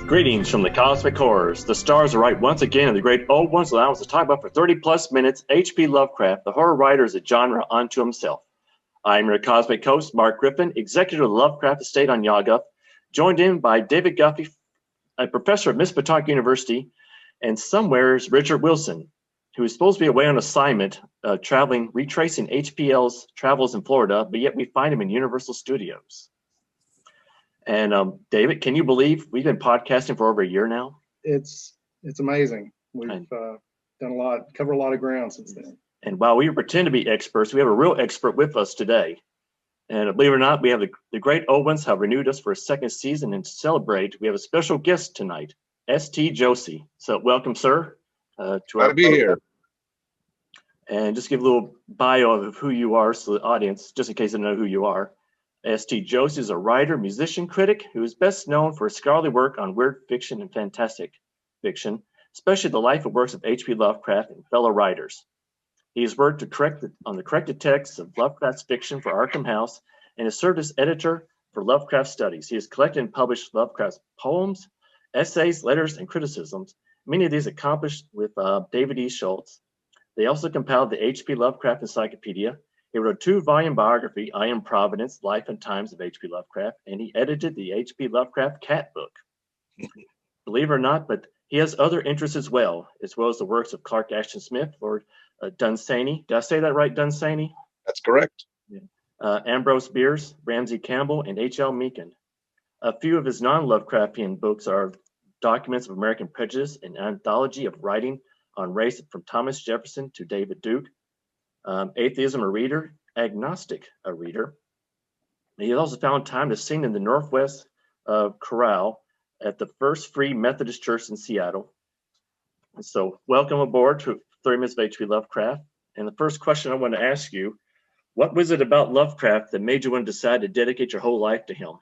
Greetings from the cosmic horrors. The stars are right once again, and the great old ones allow us to talk about for 30 plus minutes H.P. Lovecraft, the horror writer, is a genre unto himself. I'm your cosmic host, Mark Griffin, executive of the Lovecraft Estate on Yawgup, joined in by David Guffey, a professor at Miss Patawk University, and somewhere's Richard Wilson, who is supposed to be away on assignment, traveling, retracing HPL's travels in Florida, but yet we find him in Universal Studios. And David, can you believe we've been podcasting for over a year now? It's amazing. We've done covered a lot of ground since then. And while we pretend to be experts, we have a real expert with us today. And believe it or not, we have the great Owens have renewed us for a second season, and to celebrate, we have a special guest tonight, St. Joshi. So welcome, sir. Glad to be here. And just give a little bio of who you are, so the audience, just in case they know who you are. St. Joshi is a writer, musician, critic who is best known for his scholarly work on weird fiction and fantastic fiction, especially the life and works of H.P. Lovecraft and fellow writers. He has worked on the corrected texts of Lovecraft's fiction for Arkham House and has served as editor for Lovecraft Studies. He has collected and published Lovecraft's poems, essays, letters, and criticisms, many of these accomplished with David E. Schultz. They also compiled the H.P. Lovecraft Encyclopedia. He wrote a 2-volume biography, I Am Providence, Life and Times of H.P. Lovecraft, and he edited the H.P. Lovecraft Cat Book. Believe it or not, but he has other interests as well as the works of Clark Ashton Smith, Lord Dunsany. Did I say that right, Dunsany? That's correct. Yeah. Ambrose Bierce, Ramsey Campbell, and H.L. Mencken. A few of his non-Lovecraftian books are Documents of American Prejudice, an anthology of writing on race from Thomas Jefferson to David Duke. Atheism, a reader, Agnostic, a reader. He has also found time to sing in the Northwest Chorale at the First Free Methodist Church in Seattle. And so welcome aboard to 30 Minutes of H.P. Lovecraft. And the first question I want to ask you, what was it about Lovecraft that made you want to decide to dedicate your whole life to him?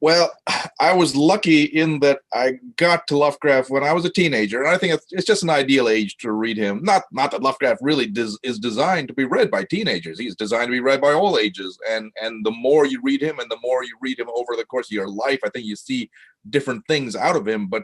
Well, I was lucky in that I got to Lovecraft when I was a teenager, and I think it's just an ideal age to read him. Not that Lovecraft really is designed to be read by teenagers. He's designed to be read by all ages, and the more you read him, and the more you read him over the course of your life, I think you see different things out of him. But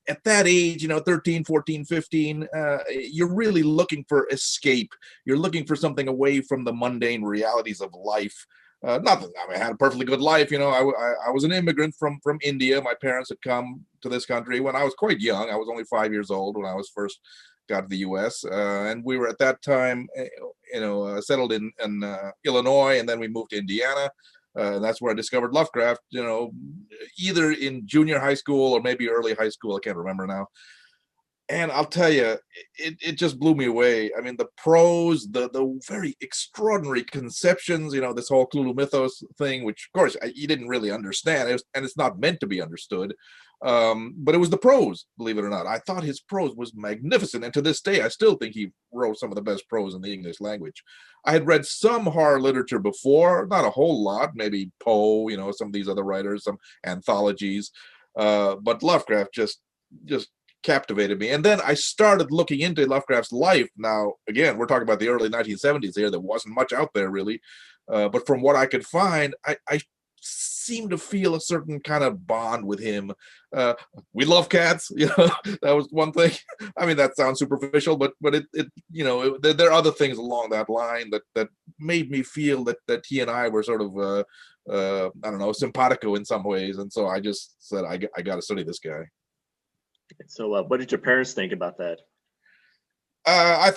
at that age, 13, 14, 15, you're really looking for escape. You're looking for something away from the mundane realities of life. Not that I had a perfectly good life. I was an immigrant from India. My parents had come to this country when I was quite young. I was only 5 years old when I was first got to the U.S. And we were at that time, settled in Illinois, and then we moved to Indiana. And that's where I discovered Lovecraft. Either in junior high school or maybe early high school. I can't remember now. And I'll tell you, it just blew me away. I mean, the prose, the very extraordinary conceptions, this whole Cthulhu mythos thing, which, of course, you didn't really understand, and it's not meant to be understood. But it was the prose, believe it or not. I thought his prose was magnificent. And to this day, I still think he wrote some of the best prose in the English language. I had read some horror literature before, not a whole lot, maybe Poe, some of these other writers, some anthologies. But Lovecraft just captivated me. And then I started looking into Lovecraft's life. Now, again, we're talking about the early 1970s here. There wasn't much out there, really. But from what I could find, I seem to feel a certain kind of bond with him. We love cats, that was one thing. I mean, that sounds superficial, but there are other things along that line that made me feel that he and I were sort of, I don't know, simpatico in some ways. And so I just said, I got to study this guy. So what did your parents think about that? I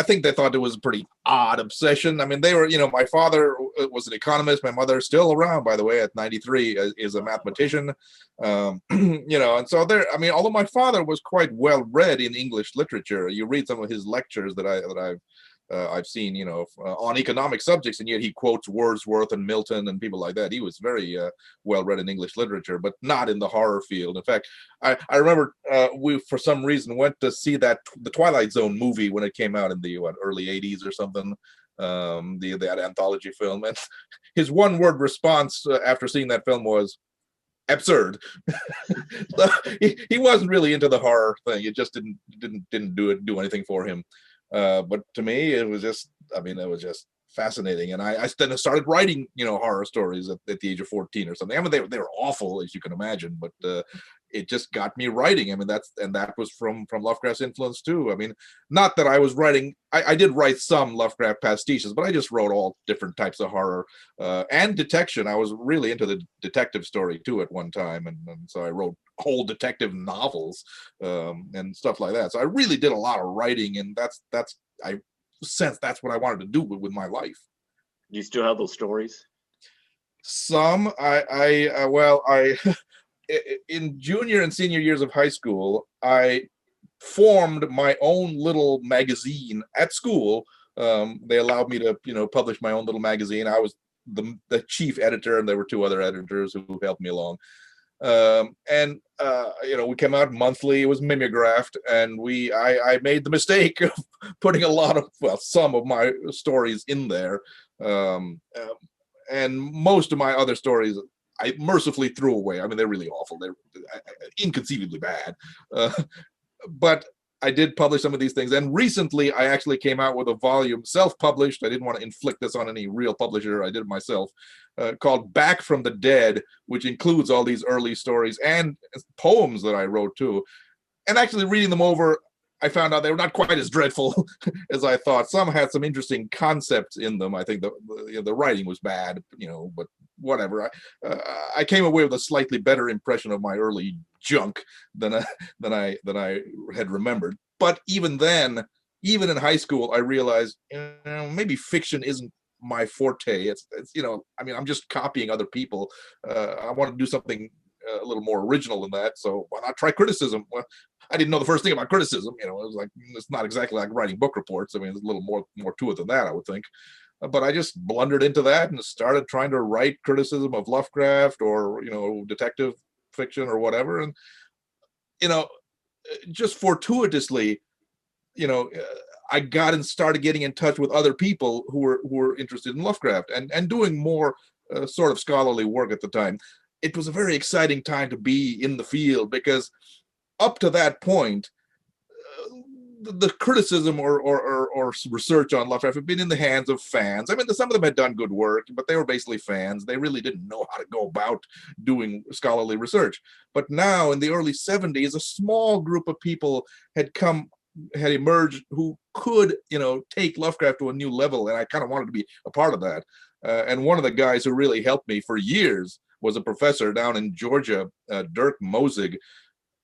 think they thought it was a pretty odd obsession. I mean, they were, my father was an economist. My mother, still around, by the way, at 93, is a mathematician. And so although my father was quite well read in English literature, you read some of his lectures that I've seen, on economic subjects, and yet he quotes Wordsworth and Milton and people like that. He was very well read in English literature, but not in the horror field. In fact, I remember we, for some reason, went to see the Twilight Zone movie when it came out in the early 80s or something, that anthology film. And his one-word response after seeing that film was, absurd. So he wasn't really into the horror thing. It just didn't do anything for him. But to me, it was just fascinating. And I then started writing, horror stories at the age of 14 or something. I mean, they were awful, as you can imagine, but it just got me writing. I mean, that was from Lovecraft's influence too. I mean, not that I was writing, I did write some Lovecraft pastiches, but I just wrote all different types of horror and detection. I was really into the detective story too at one time. And so I wrote whole detective novels and stuff like that. So I really did a lot of writing, and I sense that's what I wanted to do with my life. Do you still have those stories? Some I in junior and senior years of high school, I formed my own little magazine at school. They allowed me to, publish my own little magazine. I was the chief editor, and there were two other editors who helped me along. We came out monthly. It was mimeographed, and I made the mistake of putting some of my stories in there. And most of my other stories I mercifully threw away. I mean, they're really awful. They're inconceivably bad. But I did publish some of these things. And recently, I actually came out with a volume, self-published. I didn't want to inflict this on any real publisher. I did it myself, called Back from the Dead, which includes all these early stories and poems that I wrote too. And actually reading them over, I found out they were not quite as dreadful as I thought. Some had some interesting concepts in them. I think the writing was bad, but whatever. I came away with a slightly better impression of my early junk than I had remembered. But even then, even in high school, I realized maybe fiction isn't my forte. It's I mean, I'm just copying other people. I want to do something a little more original than that. So why not try criticism? Well, I didn't know the first thing about criticism. It was like, it's not exactly like writing book reports. I mean, there's a little more to it than that, I would think. But I just blundered into that and started trying to write criticism of Lovecraft or, detective fiction or whatever. And, just fortuitously, I started getting in touch with other people who were interested in Lovecraft and doing more sort of scholarly work at the time. It was a very exciting time to be in the field, because up to that point, the criticism or research on Lovecraft had been in the hands of fans. I mean, some of them had done good work, but they were basically fans. They really didn't know how to go about doing scholarly research. But now, in the early 70s, a small group of people had emerged who could, take Lovecraft to a new level, and I kind of wanted to be a part of that. And one of the guys who really helped me for years was a professor down in Georgia, Dirk Mosig,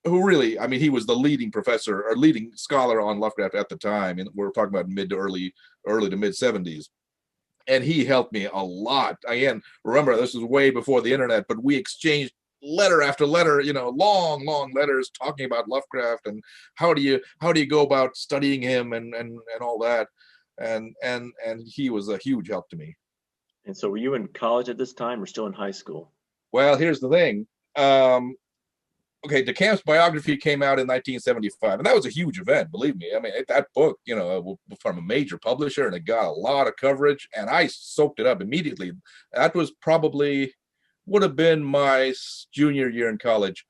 who really, I mean, he was the leading professor or leading scholar on Lovecraft at the time. And we're talking about early to mid 70s. And he helped me a lot. Again, remember, this was way before the internet, but we exchanged letter after letter, long letters talking about Lovecraft and how do you go about studying him and all that. And he was a huge help to me. And so were you in college at this time or still in high school? Well, here's the thing. Okay, DeCamp's biography came out in 1975, and that was a huge event, believe me. I mean, that book, from a major publisher, and it got a lot of coverage, and I soaked it up immediately. That was would have been my junior year in college,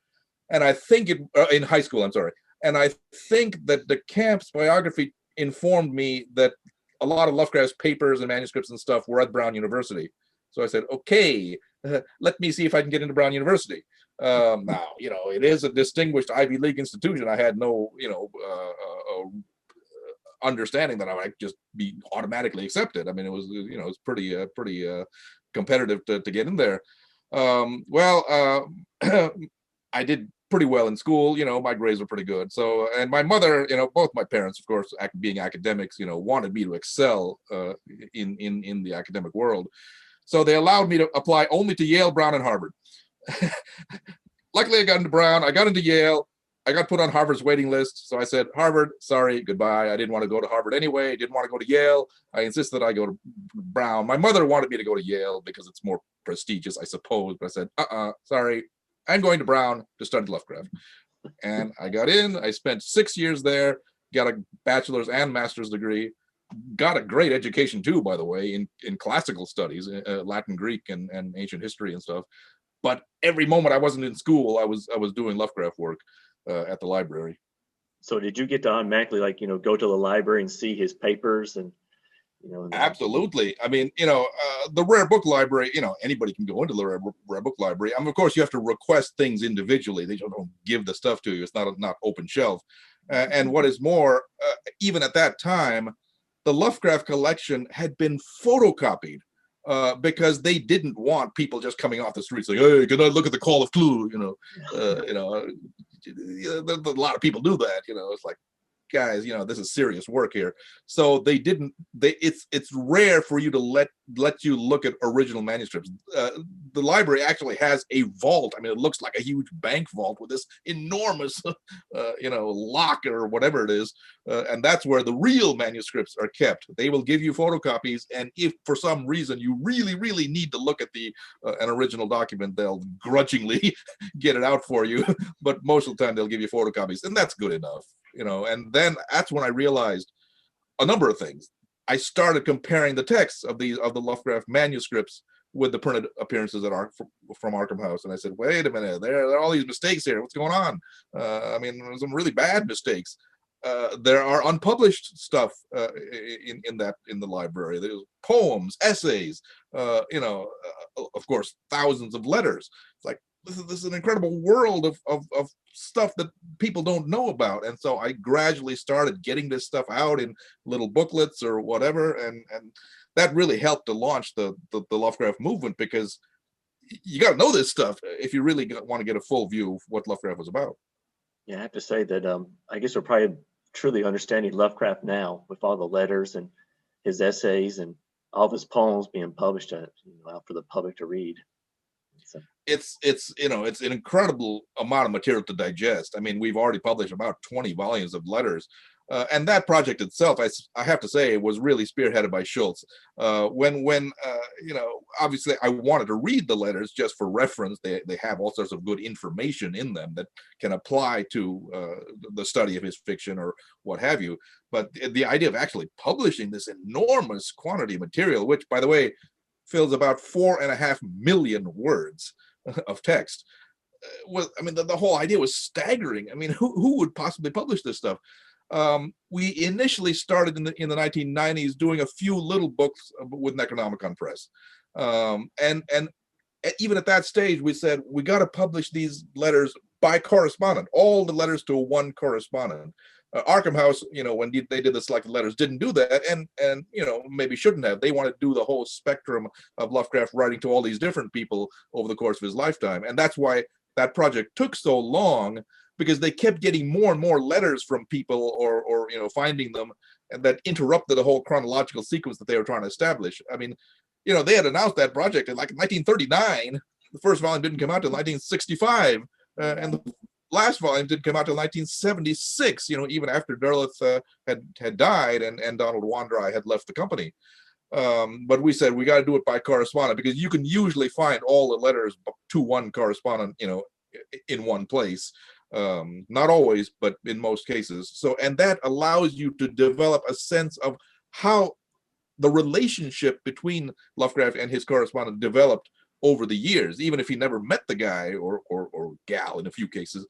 and I think in high school, I'm sorry. And I think that DeCamp's biography informed me that a lot of Lovecraft's papers and manuscripts and stuff were at Brown University. So I said, okay, let me see if I can get into Brown University. Now, it is a distinguished Ivy League institution. I had no, understanding that I might just be automatically accepted. I mean, it was pretty competitive to get in there. I did pretty well in school. My grades were pretty good. So, and my mother, both my parents, of course, being academics, wanted me to excel in the academic world. So they allowed me to apply only to Yale, Brown, and Harvard. Luckily, I got into Brown. I got into Yale. I got put on Harvard's waiting list. So I said, Harvard, sorry, goodbye. I didn't want to go to Harvard anyway. Didn't want to go to Yale. I insisted I go to Brown. My mother wanted me to go to Yale because it's more prestigious, I suppose. But I said, sorry, I'm going to Brown to study Lovecraft. And I got in. I spent 6 years there, got a bachelor's and master's degree. Got a great education too, by the way, in classical studies, Latin, Greek, and ancient history and stuff. But every moment I wasn't in school, I was doing Lovecraft work at the library. So did you get to automatically go to the library and see his papers and You know, Absolutely. I mean, the rare book library, anybody can go into the rare book library. I mean, of course, you have to request things individually. They don't give the stuff to you. It's not open shelf. And what is more, even at that time, the Lovecraft collection had been photocopied because they didn't want people just coming off the streets like, hey, can I look at the Call of Cthulhu? A lot of people do that. It's like, guys, this is serious work here. So it's rare for you to let you look at original manuscripts. The library actually has a vault. I mean, it looks like a huge bank vault with this enormous lock or whatever it is, and that's where the real manuscripts are kept. They will give you photocopies, and if for some reason you really need to look at an original document, they'll grudgingly get it out for you, but most of the time they'll give you photocopies, and that's good enough. And then that's when I realized a number of things. I started comparing the texts of the Lovecraft manuscripts with the printed appearances from Arkham House, and I said, wait a minute, there are all these mistakes here. What's going on? I mean, some really bad mistakes. There are unpublished stuff in the library. There's poems, essays, of course, thousands of letters. It's like, this is an incredible world of stuff that people don't know about. And so I gradually started getting this stuff out in little booklets or whatever. And that really helped to launch the Lovecraft movement, because you got to know this stuff if you really want to get a full view of what Lovecraft was about. Yeah, I have to say that I guess we're probably truly understanding Lovecraft now with all the letters and his essays and all of his poems being published out for the public to read. So. It's an incredible amount of material to digest. I mean, we've already published about 20 volumes of letters, and that project itself, I have to say, was really spearheaded by Schultz. When obviously I wanted to read the letters just for reference. They have all sorts of good information in them that can apply to the study of his fiction or what have you. But the idea of actually publishing this enormous quantity of material, which, by the way, fills about 4.5 million words of text. The whole idea was staggering. I mean, who would possibly publish this stuff? We initially started in the 1990s doing a few little books with Necronomicon Press. And even at that stage, we said, we got to publish these letters by correspondent, all the letters to one correspondent. Arkham House, when they did the selected letters, didn't do that, and maybe shouldn't have. They wanted to do the whole spectrum of Lovecraft writing to all these different people over the course of his lifetime, and that's why that project took so long, because they kept getting more and more letters from people, or finding them, and that interrupted the whole chronological sequence that they were trying to establish. I mean, they had announced that project in like 1939. The first volume didn't come out till 1965, and the last volume didn't come out till 1976, even after Derleth had died and Donald Wandry had left the company. But we said, we got to do it by correspondent, because you can usually find all the letters to one correspondent, in one place. Not always, but in most cases. So, and that allows you to develop a sense of how the relationship between Lovecraft and his correspondent developed over the years. Even if he never met the guy or gal in a few cases,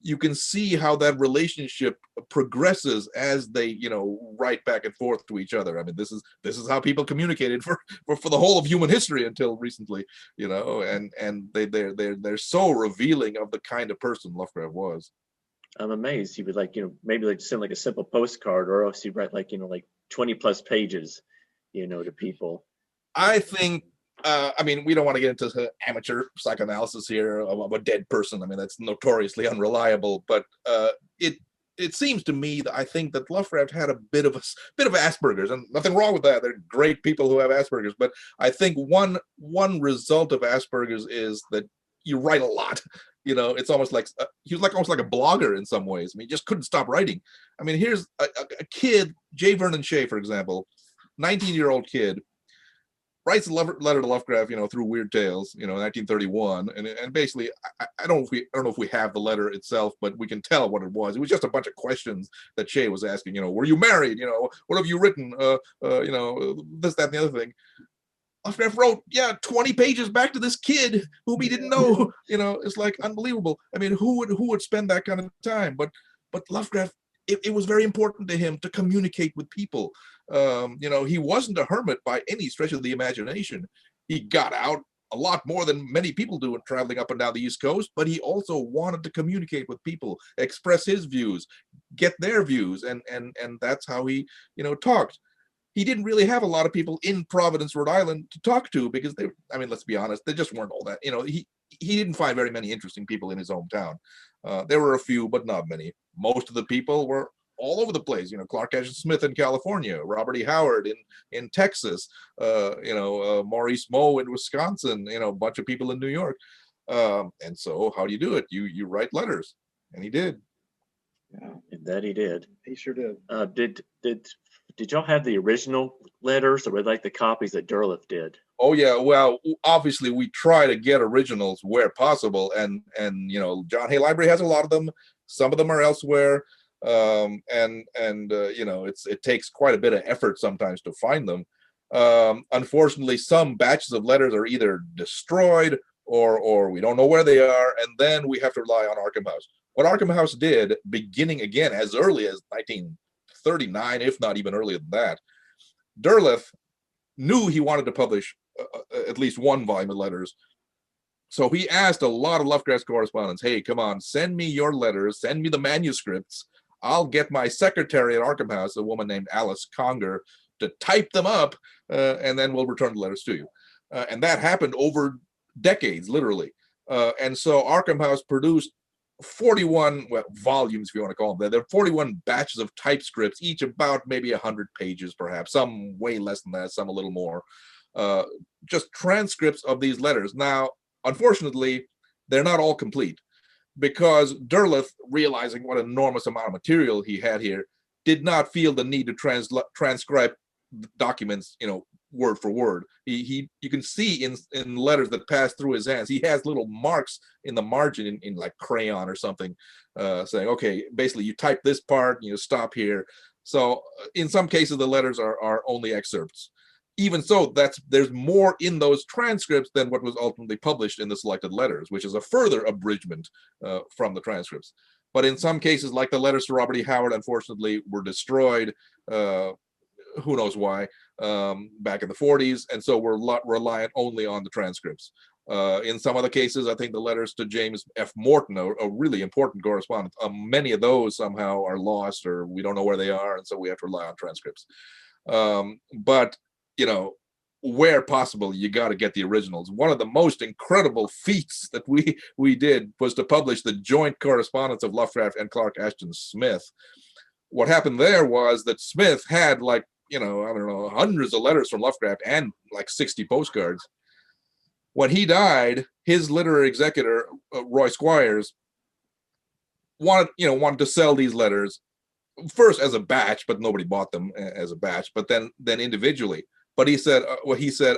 you can see how that relationship progresses as they write back and forth to each other. I mean, this is how people communicated for the whole of human history until recently, and they're so revealing of the kind of person Lovecraft was. I'm amazed he would maybe send a simple postcard, or else he'd write 20 plus pages to people. I think we don't want to get into amateur psychoanalysis here of a dead person. I mean, that's notoriously unreliable. But it seems to me that I think that Lovecraft had a bit of Asperger's, and nothing wrong with that. There are great people who have Asperger's, but I think one result of Asperger's is that you write a lot. It's almost like he was almost like a blogger in some ways. I mean, he just couldn't stop writing. I mean, here's a kid, J. Vernon Shea, for example, 19-year-old kid, writes a letter to Lovecraft, through Weird Tales, in 1931, and basically, I don't know if we have the letter itself, but we can tell what it was. It was just a bunch of questions that Shea was asking. Were you married? What have you written? This, that, and the other thing. Lovecraft wrote, 20 pages back to this kid whom he didn't know. It's like unbelievable. I mean, who would spend that kind of time? But Lovecraft it was very important to him to communicate with people. He wasn't a hermit by any stretch of the imagination. He got out a lot more than many people do in traveling up and down the East Coast, but he also wanted to communicate with people, express his views, get their views, and that's how he, talked. He didn't really have a lot of people in Providence, Rhode Island to talk to because let's be honest, they just weren't all that. He didn't find very many interesting people in his hometown. There were a few, but not many. Most of the people were all over the place. Clark Ashton Smith in California, Robert E. Howard in Texas, Maurice Moe in Wisconsin, a bunch of people in New York. And so how do you do it? You write letters, and he did. Yeah, and that he did. He sure did. Did y'all have the original letters, or were like the copies that Derleth did? Oh yeah, well, obviously we try to get originals where possible, and John Hay Library has a lot of them. Some of them are elsewhere, it takes quite a bit of effort sometimes to find them. Unfortunately, some batches of letters are either destroyed or we don't know where they are, and then we have to rely on Arkham House. What Arkham House did, beginning again as early as 1939, if not even earlier than that, Derleth knew he wanted to publish at least one volume of letters. So he asked a lot of Lovecraft's correspondents, hey, come on, send me your letters, send me the manuscripts. I'll get my secretary at Arkham House, a woman named Alice Conger, to type them up, and then we'll return the letters to you. And that happened over decades, literally. And so Arkham House produced 41 volumes, if you want to call them. There are 41 batches of typescripts, each about maybe 100 pages, perhaps. Some way less than that, some a little more. Just transcripts of these letters. Now, unfortunately, they're not all complete because Derleth, realizing what an enormous amount of material he had here, did not feel the need to transcribe documents, word for word. You can see in letters that pass through his hands, he has little marks in the margin in like crayon or something, saying, okay, basically you type this part, you stop here. So in some cases, the letters are only excerpts. Even so, there's more in those transcripts than what was ultimately published in the selected letters, which is a further abridgment from the transcripts. But in some cases, like the letters to Robert E. Howard, unfortunately, were destroyed. Who knows why, back in the 40s. And so we're reliant only on the transcripts. In some other cases, I think the letters to James F. Morton, a really important correspondent, many of those somehow are lost or we don't know where they are. And so we have to rely on transcripts. But where possible, you got to get the originals. One of the most incredible feats that we did was to publish the joint correspondence of Lovecraft and Clark Ashton Smith. What happened there was that Smith had hundreds of letters from Lovecraft and like 60 postcards. When he died, his literary executor, Roy Squires, wanted to sell these letters first as a batch, but nobody bought them as a batch, but then individually. But he said,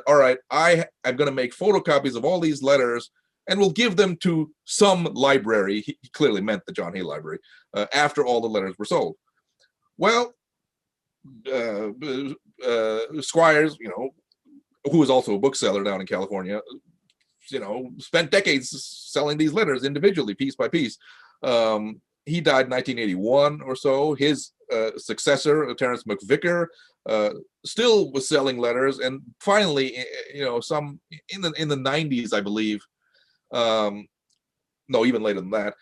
all right, I'm going to make photocopies of all these letters and we'll give them to some library. He clearly meant the John Hay Library, after all the letters were sold. Well, Squires, who was also a bookseller down in California, spent decades selling these letters individually, piece by piece. He died in 1981 or so. His successor, Terence McVicker, still was selling letters, and finally, some in the 90s, I believe. No, even later than that.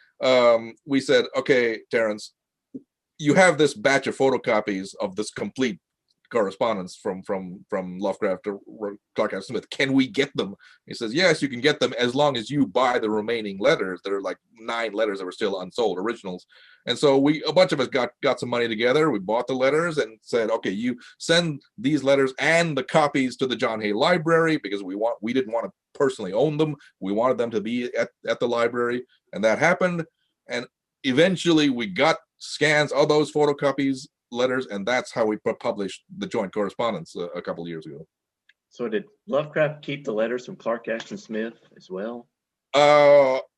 We said, okay, Terence, you have this batch of photocopies of this complete correspondence from Lovecraft to Clark Ashton Smith. Can we get them? He says, yes, you can get them as long as you buy the remaining letters. There are like 9 letters that were still unsold, originals. And so a bunch of us got some money together. We bought the letters and said, okay, you send these letters and the copies to the John Hay Library because we didn't want to personally own them. We wanted them to be at the library, and that happened. And eventually we got scans of those photocopies letters, and that's how we published the joint correspondence a couple of years ago. So did Lovecraft keep the letters from Clark Ashton Smith as well?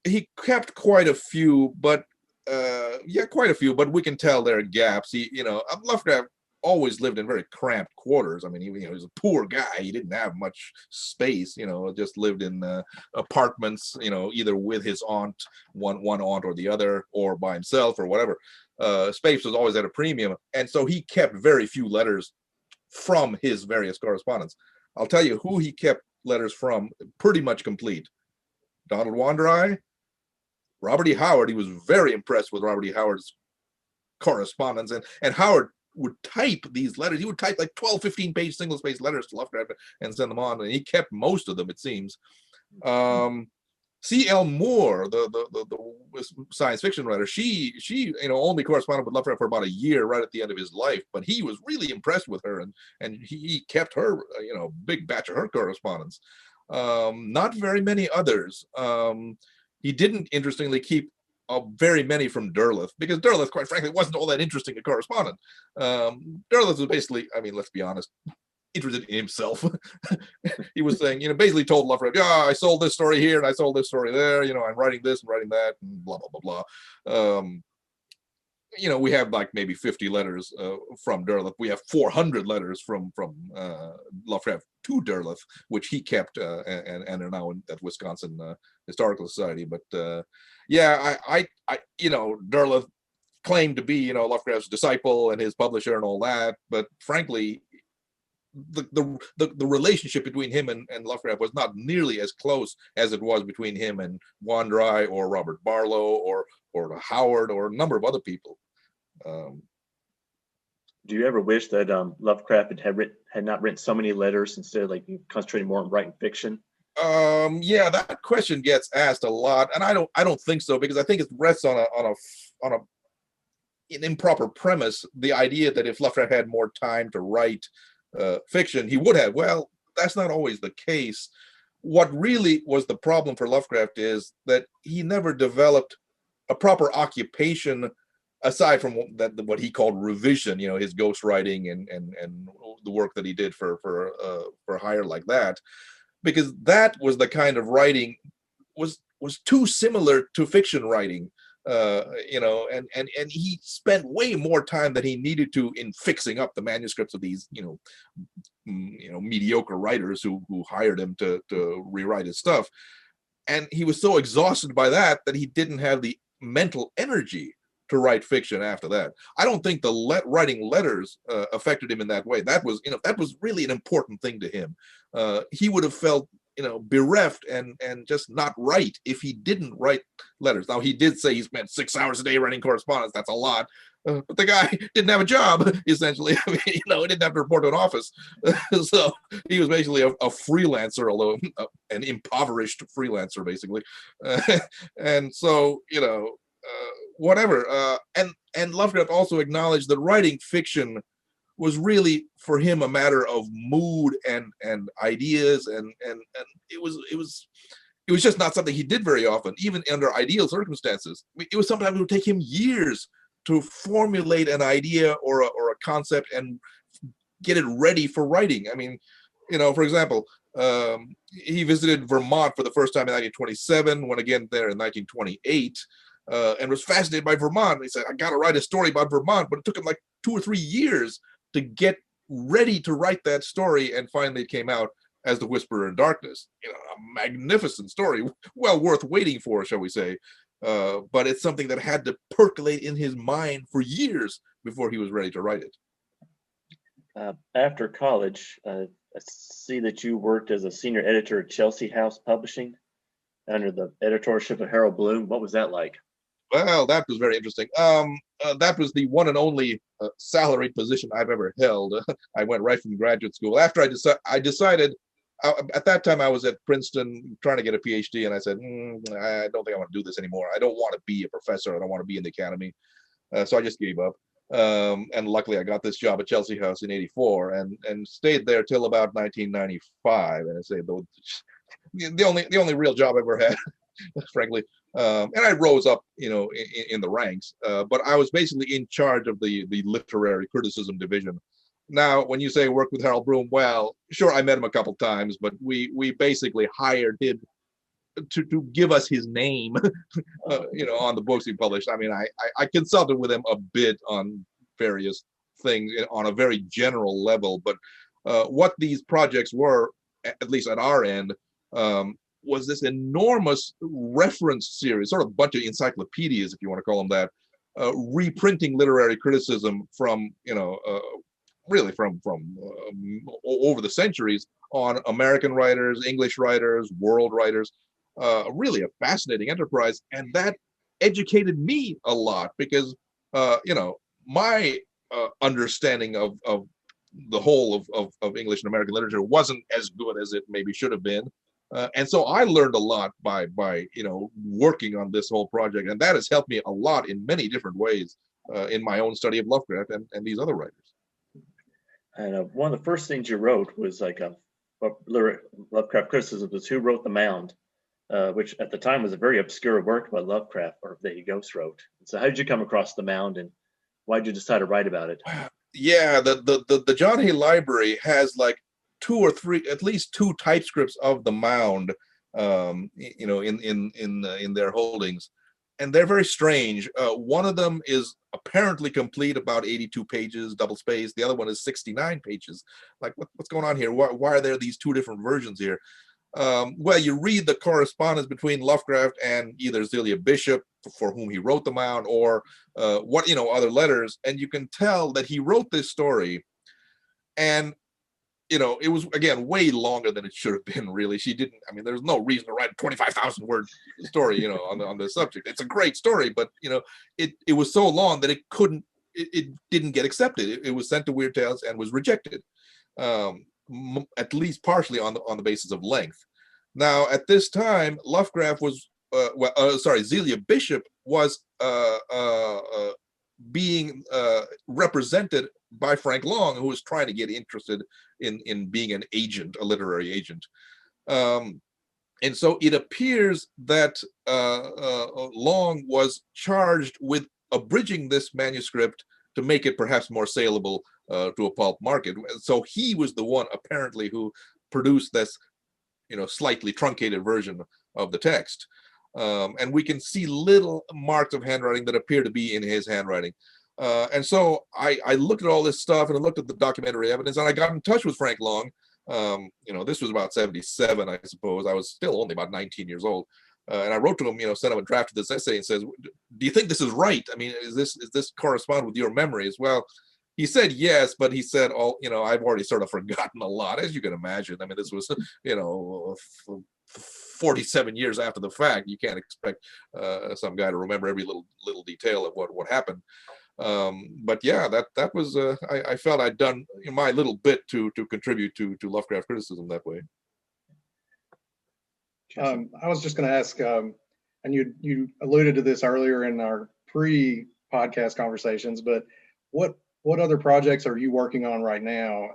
He kept quite a few, but we can tell there are gaps. Lovecraft always lived in very cramped quarters. I mean, he was a poor guy. He didn't have much space, just lived in apartments, either with his aunt, one aunt or the other, or by himself or whatever. Space was always at a premium, and so he kept very few letters from his various correspondents. I'll tell you who he kept letters from, pretty much complete. Donald Wanderai, Robert E. Howard. He was very impressed with Robert E. Howard's correspondence, and Howard would type these letters. He would type like 12, 15-page single-spaced letters to Lovecraft and send them on, and he kept most of them, it seems. C.L. Moore, the science fiction writer, she only corresponded with Lovecraft for about a year right at the end of his life, but he was really impressed with her, and he kept her, big batch of her correspondence. Not very many others. He didn't, interestingly, keep very many from Derleth, because Derleth, quite frankly, wasn't all that interesting a correspondent. Derleth was basically, let's be honest, interested in himself. He was saying, basically told Lovecraft, I sold this story here and I sold this story there, I'm writing this and writing that, and blah, blah, blah, blah. We have like maybe 50 letters from Derleth. We have 400 letters from Lovecraft to Derleth, which he kept and are now at Wisconsin Historical Society. But Derleth claimed to be, Lovecraft's disciple and his publisher and all that. But frankly, the relationship between him and Lovecraft was not nearly as close as it was between him and Wanderai or Robert Barlow or Howard or a number of other people. Do you ever wish that Lovecraft had not written so many letters, instead of concentrating more on writing fiction? Yeah, that question gets asked a lot, and I don't think so, because I think it rests on an improper premise. The idea that if Lovecraft had more time to write fiction, he would have. Well, that's not always the case. What really was the problem for Lovecraft is that he never developed a proper occupation aside from what he called revision, his ghostwriting and the work that he did for hire like that, because that was the kind of writing was too similar to fiction writing. And he spent way more time than he needed to in fixing up the manuscripts of these, mediocre writers who hired him to rewrite his stuff. And he was so exhausted by that he didn't have the mental energy to write fiction after that. I don't think the writing letters affected him in that way. That was really an important thing to him. He would have felt bereft and just not right if he didn't write letters. Now, he did say he spent 6 hours a day writing correspondence. That's a lot. But the guy didn't have a job, essentially. He didn't have to report to an office. So he was basically a freelancer, although an impoverished freelancer, basically. And so, whatever. And Lovecraft also acknowledged that writing fiction was really for him a matter of mood and ideas, and it was just not something he did very often, even under ideal circumstances. It was sometimes it would take him years to formulate an idea or a concept and get it ready for writing. For example, he visited Vermont for the first time in 1927, went again there in 1928, and was fascinated by Vermont. He said, I got to write a story about Vermont, but it took him like 2 or 3 years to get ready to write that story, and finally it came out as The Whisperer in Darkness. A magnificent story, well worth waiting for, shall we say. But it's something that had to percolate in his mind for years before he was ready to write it. After college, I see that you worked as a senior editor at Chelsea House Publishing under the editorship of Harold Bloom. What was that like? Well, that was very interesting. That was the one and only salaried position I've ever held. I went right from graduate school. After I decided, at that time I was at Princeton trying to get a PhD, and I said, I don't think I want to do this anymore. I don't want to be a professor. I don't want to be in the academy. So I just gave up. And luckily I got this job at Chelsea House in '84 and stayed there till about 1995. And I say the only real job I ever had, frankly. And I rose up, in the ranks, but I was basically in charge of the literary criticism division. Now, when you say work with Harold Bloom, well, sure, I met him a couple times, but we basically hired him to give us his name, on the books he published. I consulted with him a bit on various things on a very general level, but what these projects were, at least at our end, was this enormous reference series, sort of a bunch of encyclopedias, if you want to call them that, reprinting literary criticism from, really from over the centuries on American writers, English writers, world writers. Really a fascinating enterprise, and that educated me a lot because my understanding of the whole of English and American literature wasn't as good as it maybe should have been. And so I learned a lot by working on this whole project, and that has helped me a lot in many different ways in my own study of Lovecraft and these other writers. And one of the first things you wrote was like a Lovecraft criticism was Who Wrote the Mound, which at the time was a very obscure work by Lovecraft, or that he ghost wrote. So how did you come across the Mound, and why did you decide to write about it? Yeah, the John Hay Library has like 2 or 3, at least 2 typescripts of the Mound, in their holdings, and they're very strange. One of them is apparently complete, about 82 pages, double spaced. The other one is 69 pages. Like, what's going on here? Why are there these 2 different versions here? Well, you read the correspondence between Lovecraft and either Zelia Bishop, for whom he wrote the Mound, or other letters, and you can tell that he wrote this story, and it was, again, way longer than it should have been. Really, there's no reason to write a 25,000 word story, on the subject. It's a great story, but it was so long that it didn't get accepted. It was sent to Weird Tales and was rejected, at least partially on the basis of length. Now, at this time, Lovecraft was, Zelia Bishop was being represented by Frank Long, who was trying to get interested in being an agent, a literary agent. And so it appears that Long was charged with abridging this manuscript to make it perhaps more saleable to a pulp market. So he was the one apparently who produced this, slightly truncated version of the text. And we can see little marks of handwriting that appear to be in his handwriting. And so I looked at all this stuff, and I looked at the documentary evidence, and I got in touch with Frank Long. This was about 77, I suppose. I was still only about 19 years old. And I wrote to him, sent him a draft of this essay and says, do you think this is right? I mean, is this correspond with your memories? Well, he said yes, but he said, I've already sort of forgotten a lot, as you can imagine. I mean, this was, 47 years after the fact. You can't expect some guy to remember every little detail of what happened. But yeah, that was I felt I'd done my little bit to contribute to Lovecraft criticism that way. I was just going to ask, and you alluded to this earlier in our pre-podcast conversations, but what other projects are you working on right now?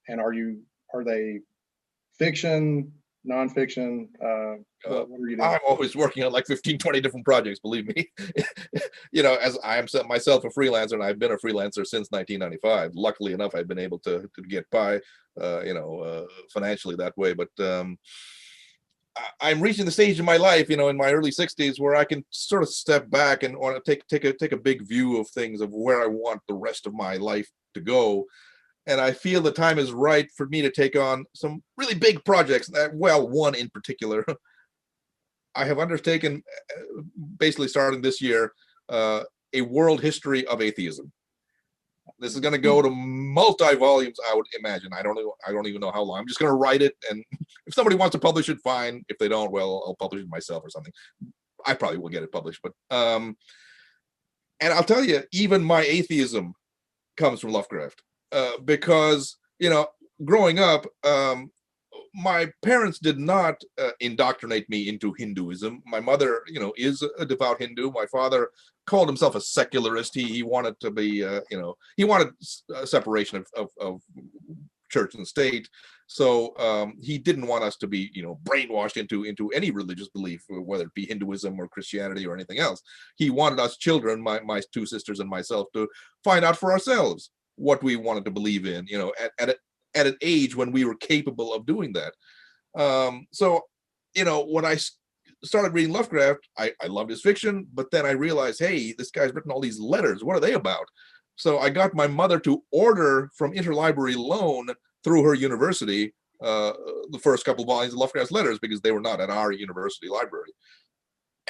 And are they fiction, nonfiction? What are you doing? I'm always working on like 15, 20 different projects, believe me. As I am myself a freelancer, and I've been a freelancer since 1995. Luckily enough, I've been able to get by, financially that way. But I'm reaching the stage in my life, in my early 60s, where I can sort of step back and want to take a big view of things, of where I want the rest of my life to go. And I feel the time is right for me to take on some really big projects. Well, one in particular, I have undertaken, basically starting this year, a world history of atheism. This is going to go to multi-volumes, I would imagine. I don't even know how long. I'm just going to write it, and if somebody wants to publish it, fine. If they don't, well, I'll publish it myself or something. I probably will get it published, but and I'll tell you, even my atheism comes from Lovecraft, because growing up, my parents did not indoctrinate me into Hinduism. My mother, is a devout Hindu. My father called himself a secularist. He wanted to be, he wanted a separation of church and state. So he didn't want us to be, brainwashed into any religious belief, whether it be Hinduism or Christianity or anything else. He wanted us children, my 2 sisters and myself, to find out for ourselves what we wanted to believe in, at an age when we were capable of doing that. So when I started reading Lovecraft, I loved his fiction, but then I realized, hey, this guy's written all these letters. What are they about? So I got my mother to order from interlibrary loan through her university the first couple of volumes of Lovecraft's letters, because they were not at our university library.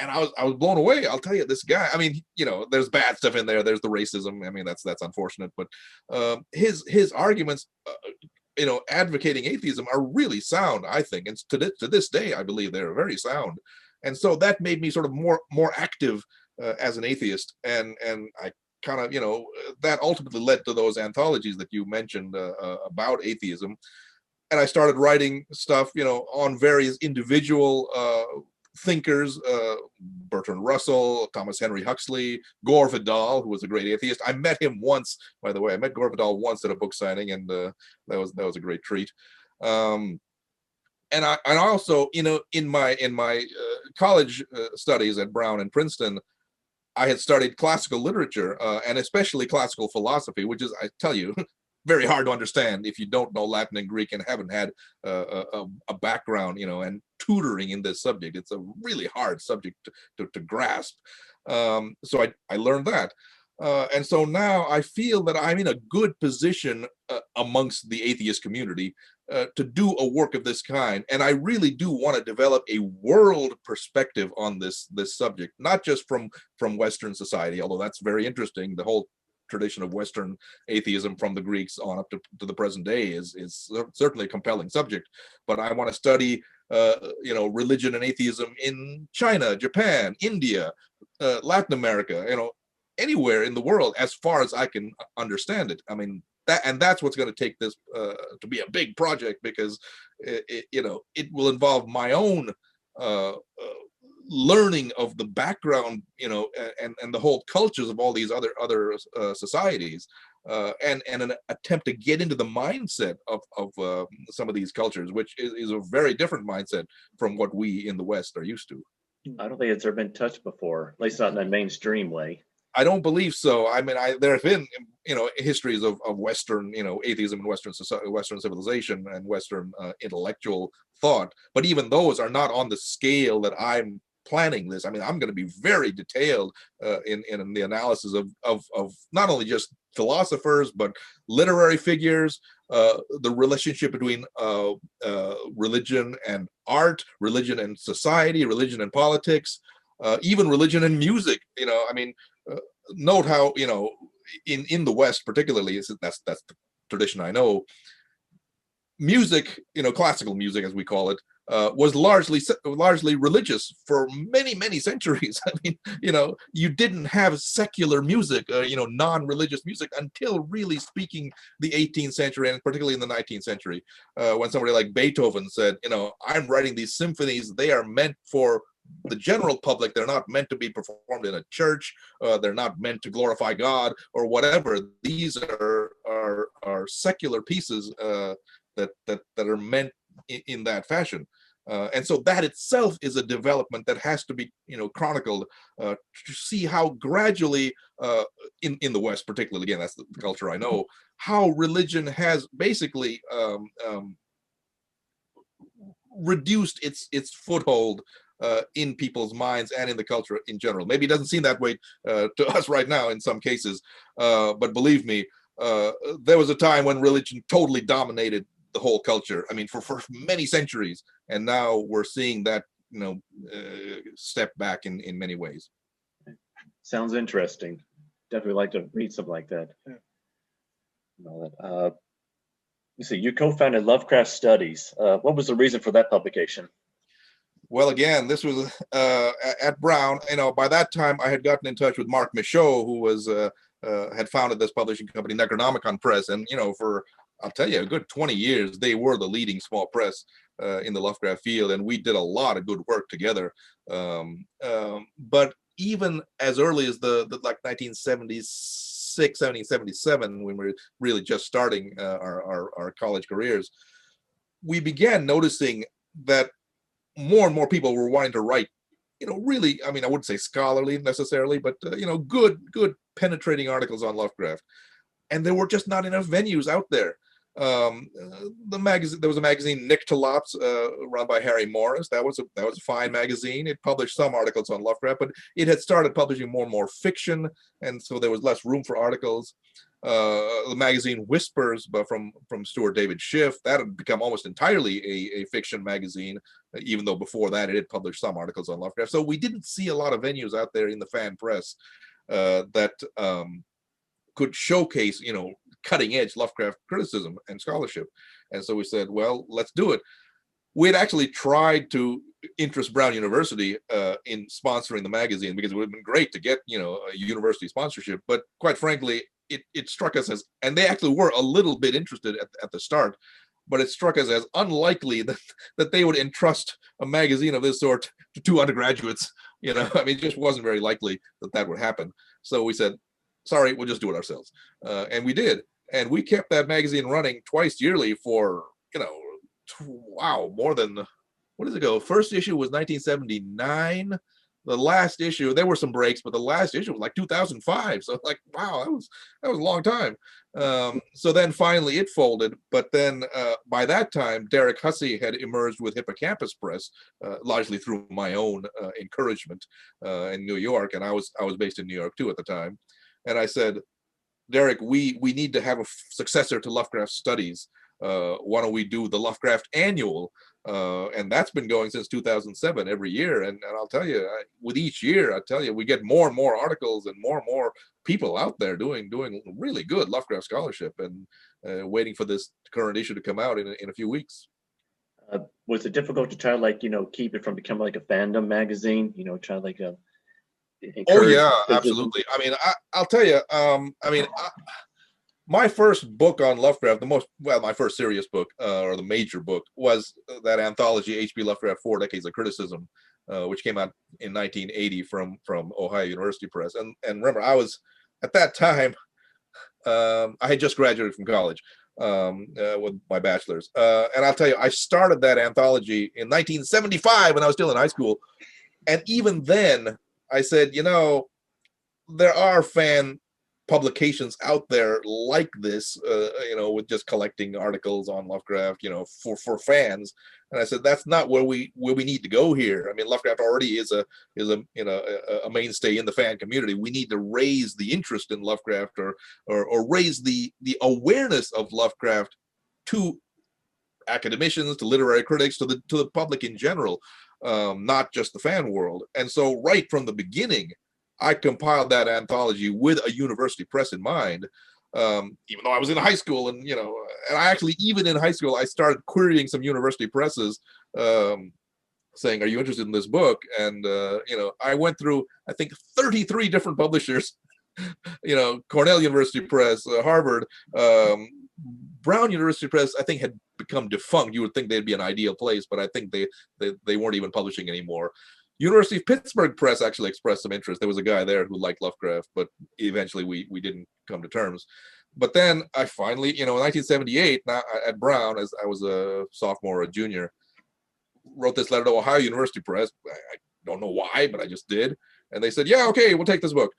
and I was blown away. I'll tell you, this guy. I mean, you know, there's bad stuff in there. There's the racism. I mean, that's unfortunate. But his arguments, you know, advocating atheism are really sound, I think. And to this day, I believe they're very sound. And so that made me sort of more active as an atheist. And I kind of, you know, that ultimately led to those anthologies that you mentioned about atheism. And I started writing stuff, you know, on various individual thinkers, Bertrand Russell, Thomas Henry Huxley, Gore Vidal, who was a great atheist. I met him once, by the way. I met Gore Vidal once at a book signing, and that was a great treat. And I also, you know, in my college studies at Brown and Princeton, I had studied classical literature and especially classical philosophy, which is, I tell you, very hard to understand if you don't know Latin and Greek and haven't had a background, you know, and tutoring in this subject. It's a really hard subject to grasp. So I learned that. And so now I feel that I'm in a good position amongst the atheist community to do a work of this kind. And I really do want to develop a world perspective on this subject, not just from Western society, although that's very interesting. The whole tradition of Western atheism from the Greeks on up to the present day is certainly a compelling subject. But I want to study, you know, religion and atheism in China, Japan, India, Latin America, you know, anywhere in the world as far as I can understand it. I mean, that's what's going to take this to be a big project, because you know, it will involve my own learning of the background, you know, and the whole cultures of all these other societies, and an attempt to get into the mindset of some of these cultures, which is a very different mindset from what we in the West are used to. I don't think it's ever been touched before, at least not in a mainstream way. I don't believe so. I mean, there have been, you know, histories of Western, you know, atheism and Western society, Western civilization, and Western intellectual thought, but even those are not on the scale that I'm planning this. I mean, I'm going to be very detailed in the analysis of not only just philosophers, but literary figures, the relationship between religion and art, religion and society, religion and politics, even religion and music. You know, I mean, note how, you know, in the West particularly, that's the tradition I know, music, you know, classical music as we call it, was largely religious for many centuries. I mean, you know, you didn't have secular music, you know, non-religious music until really speaking the 18th century, and particularly in the 19th century, when somebody like Beethoven said, you know, I'm writing these symphonies, they are meant for the general public. They're not meant to be performed in a church. They're not meant to glorify God or whatever. These are secular pieces that are meant in that fashion. And so that itself is a development that has to be, you know, chronicled to see how gradually in the West, particularly, again, that's the culture I know, how religion has basically reduced its foothold in people's minds and in the culture in general. Maybe it doesn't seem that way to us right now in some cases, but believe me, there was a time when religion totally dominated the whole culture. I mean, for many centuries, and now we're seeing that, you know, step back in many ways. Sounds interesting. Definitely like to read something like that. Yeah. You see, you co-founded Lovecraft Studies. What was the reason for that publication? Well, again, this was at Brown. You know, by that time, I had gotten in touch with Mark Michaud, who was had founded this publishing company, Necronomicon Press, and you know, for I'll tell you, a good 20 years, they were the leading small press in the Lovecraft field, and we did a lot of good work together. But even as early as the like 1976, 1777, when we were really just starting our college careers, we began noticing that more and more people were wanting to write, you know, really, I mean, I wouldn't say scholarly necessarily, but you know, good penetrating articles on Lovecraft, and there were just not enough venues out there. The magazine, there was a magazine, Nyctalops, run by Harry Morris. That was a fine magazine. It published some articles on Lovecraft, but it had started publishing more and more fiction, and so there was less room for articles. The magazine Whispers, but from Stuart David Schiff, that had become almost entirely a fiction magazine, even though before that it had published some articles on Lovecraft. So we didn't see a lot of venues out there in the fan press that could showcase, cutting edge Lovecraft criticism and scholarship. And so we said, well, let's do it. We had actually tried to interest Brown University in sponsoring the magazine, because it would have been great to get, a university sponsorship. But quite frankly, it struck us as, and they actually were a little bit interested at the start, but it struck us as unlikely that they would entrust a magazine of this sort to two undergraduates. It just wasn't very likely that would happen. So we said, sorry, we'll just do it ourselves. And we did. And we kept that magazine running twice yearly for, more than, what does it go? First issue was 1979. The last issue, there were some breaks, but the last issue was like 2005. So wow, that was a long time. So then finally it folded. But then by that time, Derek Hussey had emerged with Hippocampus Press, largely through my own encouragement in New York. And I was based in New York too at the time. And I said, Derek, we need to have a successor to Lovecraft Studies. Why don't we do the Lovecraft Annual? And that's been going since 2007 every year. And I'll tell you, with each year, we get more and more articles and more people out there doing really good Lovecraft scholarship, and waiting for this current issue to come out in a few weeks. Was it difficult to try to keep it from becoming like a fandom magazine? Try to Oh yeah, absolutely. I'll tell you, my first book on Lovecraft, my first serious book, or the major book, was that anthology, H.P. Lovecraft, 4 Decades of Criticism, which came out in 1980 from Ohio University Press. And remember, I was, at that time, I had just graduated from college with my bachelor's. And I'll tell you, I started that anthology in 1975 when I was still in high school. And even then, I said, there are fan publications out there like this, with just collecting articles on Lovecraft, for fans. And I said, that's not where we need to go here. Lovecraft already is a mainstay in the fan community. We need to raise the interest in Lovecraft, or raise the awareness of Lovecraft to academicians, to literary critics, to the public in general, not just the fan world. And so right from the beginning, I compiled that anthology with a university press in mind, even though I was in high school. And and I actually, even in high school, I started querying some university presses, saying, are you interested in this book? And I went through, I think, 33 different publishers, Cornell University Press, Harvard, Brown University Press, I think, had become defunct. You would think they'd be an ideal place, but I think they weren't even publishing anymore. University of Pittsburgh Press actually expressed some interest. There was a guy there who liked Lovecraft, but eventually we didn't come to terms. But then I finally, in 1978, at Brown, as I was a sophomore or a junior, wrote this letter to Ohio University Press. I don't know why, but I just did. And they said, yeah, okay, we'll take this book.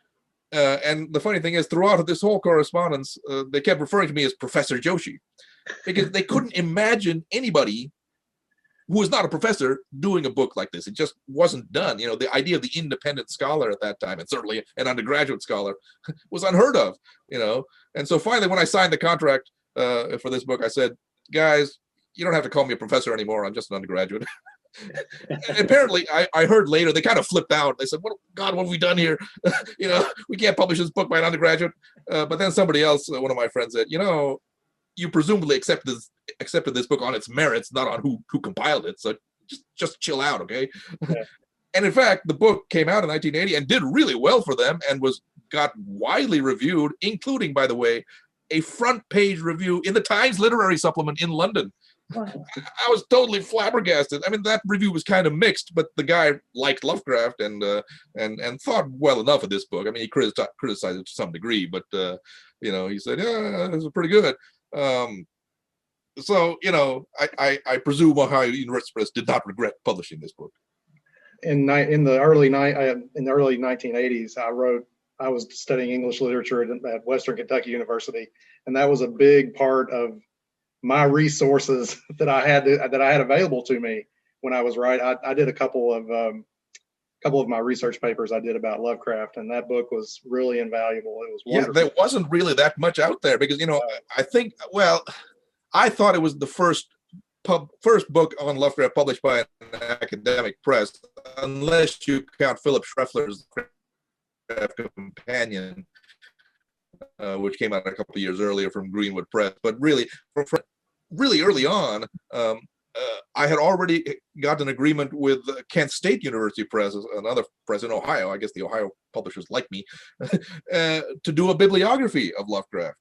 And the funny thing is, throughout this whole correspondence, they kept referring to me as Professor Joshi, because they couldn't imagine anybody who was not a professor doing a book like this. It just wasn't done. The idea of the independent scholar at that time, and certainly an undergraduate scholar, was unheard of. And so finally, when I signed the contract for this book, I said, guys, you don't have to call me a professor anymore. I'm just an undergraduate. And apparently, I heard later, they kind of flipped out. They said, what have we done here? We can't publish this book by an undergraduate. But then somebody else, one of my friends, said, you presumably accepted this book on its merits, not on who compiled it. So just chill out, okay? Yeah. And in fact, the book came out in 1980 and did really well for them, and got widely reviewed, including, by the way, a front page review in the Times Literary Supplement in London. Wow. I was totally flabbergasted. That review was kind of mixed, but the guy liked Lovecraft and thought well enough of this book. He criticized it to some degree, but he said, yeah, this is pretty good. So I presume Ohio University Press did not regret publishing this book. In the early 1980s, I was studying English literature at Western Kentucky University, and that was a big part of my resources that I had available to me when I was writing. I did a couple couple of my research papers I did about Lovecraft, and that book was really invaluable. It was Yeah, wonderful. there wasn't really that much out there because, I think, well, I thought it was the first book on Lovecraft published by an academic press, unless you count Philip Schreffler's Lovecraft Companion, which came out a couple of years earlier from Greenwood Press. But really, from really early on, I had already got an agreement with Kent State University Press, another press in Ohio. I guess the Ohio publishers like me, to do a bibliography of Lovecraft.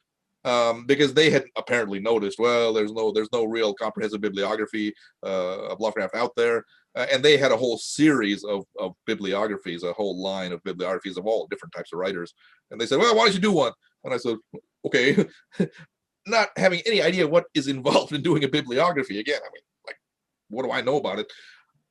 Because they had apparently noticed, well, there's no real comprehensive bibliography of Lovecraft out there, and they had a whole series of bibliographies, a whole line of bibliographies of all different types of writers. And they said, well, why don't you do one? And I said, okay, not having any idea what is involved in doing a bibliography. Again, I mean, like, what do I know about it?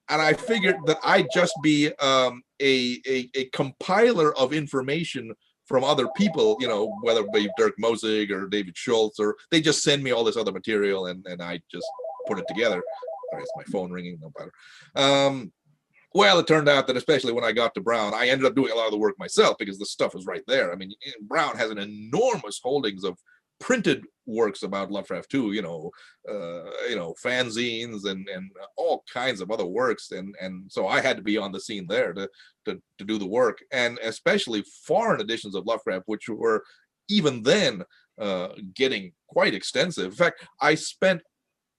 And I figured that I'd just be a compiler of information from other people, whether it be Dirk Mosig or David Schultz, or they just send me all this other material and I just put it together. Sorry, it's my phone ringing, no better. Well, it turned out that especially when I got to Brown, I ended up doing a lot of the work myself because the stuff was right there. I mean, Brown has an enormous holdings of printed works about Lovecraft too, fanzines and all kinds of other works, and so I had to be on the scene there to do the work, and especially foreign editions of Lovecraft, which were even then getting quite extensive. In fact, I spent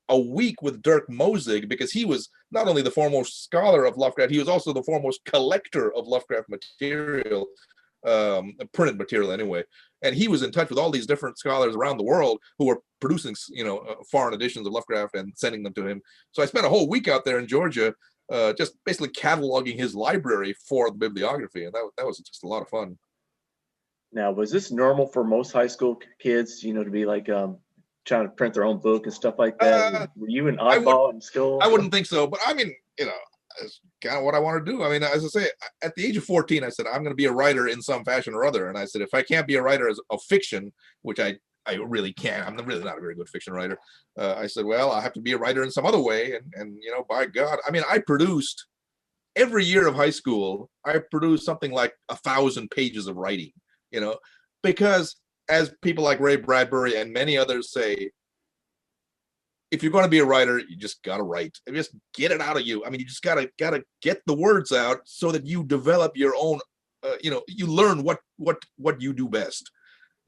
a week with Dirk Mosig because he was not only the foremost scholar of Lovecraft, he was also the foremost collector of Lovecraft material, printed material anyway. And he was in touch with all these different scholars around the world who were producing, foreign editions of Lovecraft and sending them to him. So I spent a whole week out there in Georgia, just basically cataloging his library for the bibliography, and that was just a lot of fun. Now, was this normal for most high school kids, to be like trying to print their own book and stuff like that? Were you an oddball in school? I wouldn't think so, but I mean, it's kind of what I want to do. I mean, as I say, at the age of 14, I said, I'm going to be a writer in some fashion or other. And I said, if I can't be a writer of fiction, which I really can't, I'm really not a very good fiction writer. I said, well, I have to be a writer in some other way. And by God, I mean, I produced every year of high school, I produced something like 1,000 pages of writing, because as people like Ray Bradbury and many others say, if you're going to be a writer, you just got to write. Just get it out of you. I mean, you just got to get the words out so that you develop your own, you learn what you do best,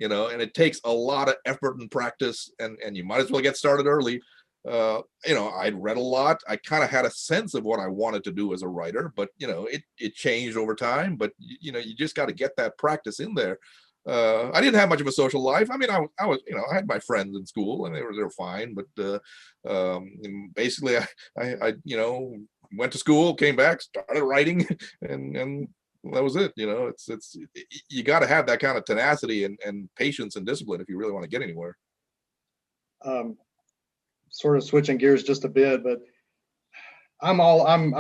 and it takes a lot of effort and practice, and you might as well get started early. I'd read a lot. I kind of had a sense of what I wanted to do as a writer, but, it changed over time. But, you just got to get that practice in there. I didn't have much of a social life. I mean, I was, I had my friends in school and they were fine, but basically I went to school, came back, started writing, and that was it. It's you got to have that kind of tenacity and patience and discipline if you really want to get anywhere. Sort of switching gears just a bit, but I'm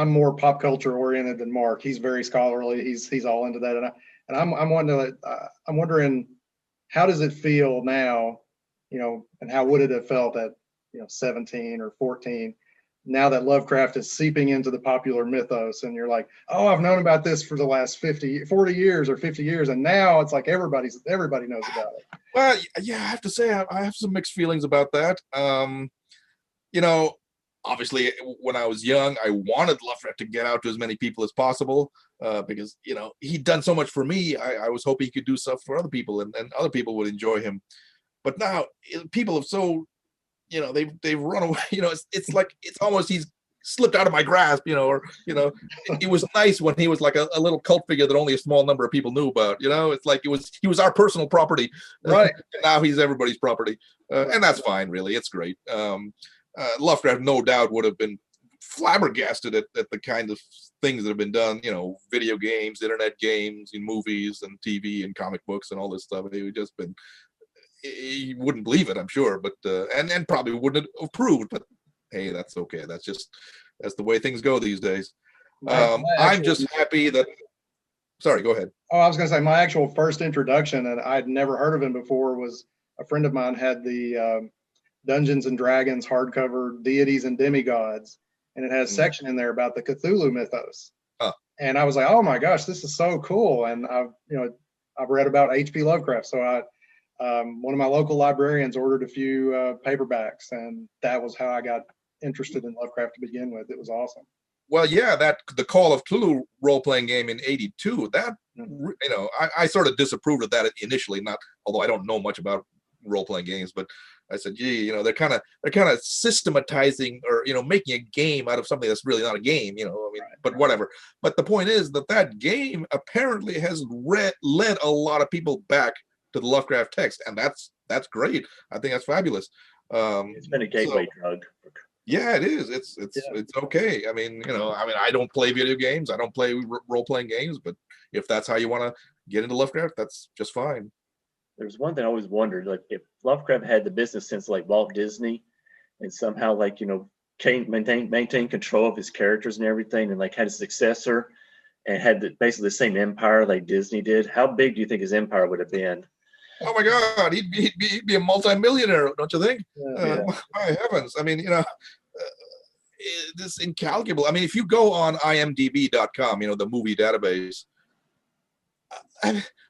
more pop culture oriented than Mark. He's very scholarly. He's all into that, and I'm wondering how does it feel now, and how would it have felt at 17 or 14, now that Lovecraft is seeping into the popular mythos, and you're like, oh, I've known about this for the last 40 years or 50 years, and now it's like everybody knows about it. Well, yeah, I have to say I have some mixed feelings about that. Obviously, when I was young, I wanted Lovecraft to get out to as many people as possible because, he'd done so much for me. I was hoping he could do stuff for other people and other people would enjoy him. But now people have so, they've run away. It's like it's almost he's slipped out of my grasp, it was nice when he was like a little cult figure that only a small number of people knew about, it's like he was our personal property. Right. Now he's everybody's property. And that's fine, really. It's great. Lovecraft, no doubt, would have been flabbergasted at the kind of things that have been done, video games, internet games, in movies and TV and comic books and all this stuff. He wouldn't believe it, I'm sure, but and probably wouldn't have approved. But hey, that's okay. That's the way things go these days. I'm just happy that. Sorry, go ahead. Oh, I was going to say my actual first introduction, and I'd never heard of him before, was a friend of mine had the Dungeons and Dragons hardcover Deities and Demigods, and it has a section in there about the Cthulhu mythos. and I was like, oh my gosh, this is so cool. And I've read about H.P. Lovecraft, so one of my local librarians ordered a few paperbacks, and that was how I got interested in Lovecraft to begin with. It was awesome. Well, yeah, the Call of Cthulhu role-playing game in '82. That I sort of disapproved of that initially. Not although I don't know much about role-playing games, but I said, gee, they're kind of systematizing or making a game out of something that's really not a game. But whatever. But the point is that game apparently has led a lot of people back to the Lovecraft text, and that's great. I think that's fabulous. It's been a gateway drug. Yeah, it is. It's okay. I mean, I don't play video games. I don't play role-playing games, but if that's how you want to get into Lovecraft, that's just fine. There's one thing I always wondered, like if Lovecraft had the business sense like Walt Disney, and somehow maintain control of his characters and everything, and like had a successor, and had basically the same empire like Disney did, how big do you think his empire would have been? Oh my God, he'd be a multimillionaire, don't you think? Yeah. My heavens! I mean, this incalculable. I mean, if you go on IMDb.com, the movie database,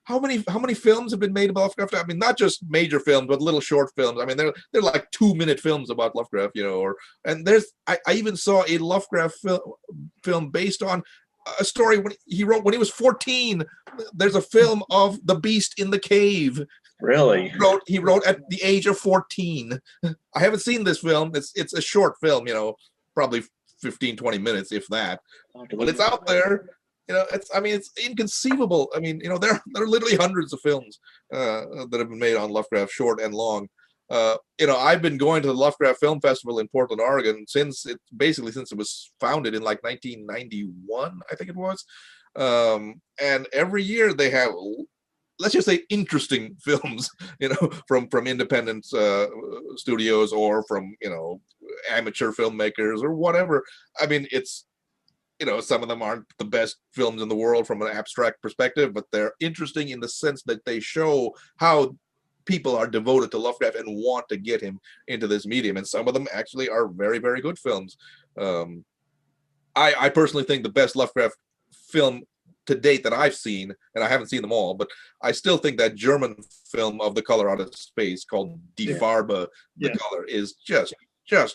how many films have been made about Lovecraft? I mean, not just major films, but little short films. I mean, they're like 2-minute films about Lovecraft, and I even saw a Lovecraft film based on a story when he wrote when he was 14. There's a film of the Beast in the Cave. Really? He wrote at the age of 14. I haven't seen this film. It's a short film, probably 15-20 minutes, if that. But it's out there. It's inconceivable. I mean, there are literally hundreds of films that have been made on Lovecraft, short and long. I've been going to the Lovecraft Film Festival in Portland, Oregon since it was founded in like 1991, I think it was. And every year they have, let's just say, interesting films, from independent studios or from, amateur filmmakers or whatever. I mean, it's, some of them aren't the best films in the world from an abstract perspective, but they're interesting in the sense that they show how people are devoted to Lovecraft and want to get him into this medium. And some of them actually are very, very good films. I personally think the best Lovecraft film to date that I've seen, and I haven't seen them all, but I still think that German film of The Color Out of Space called Die Farbe, The Color, is just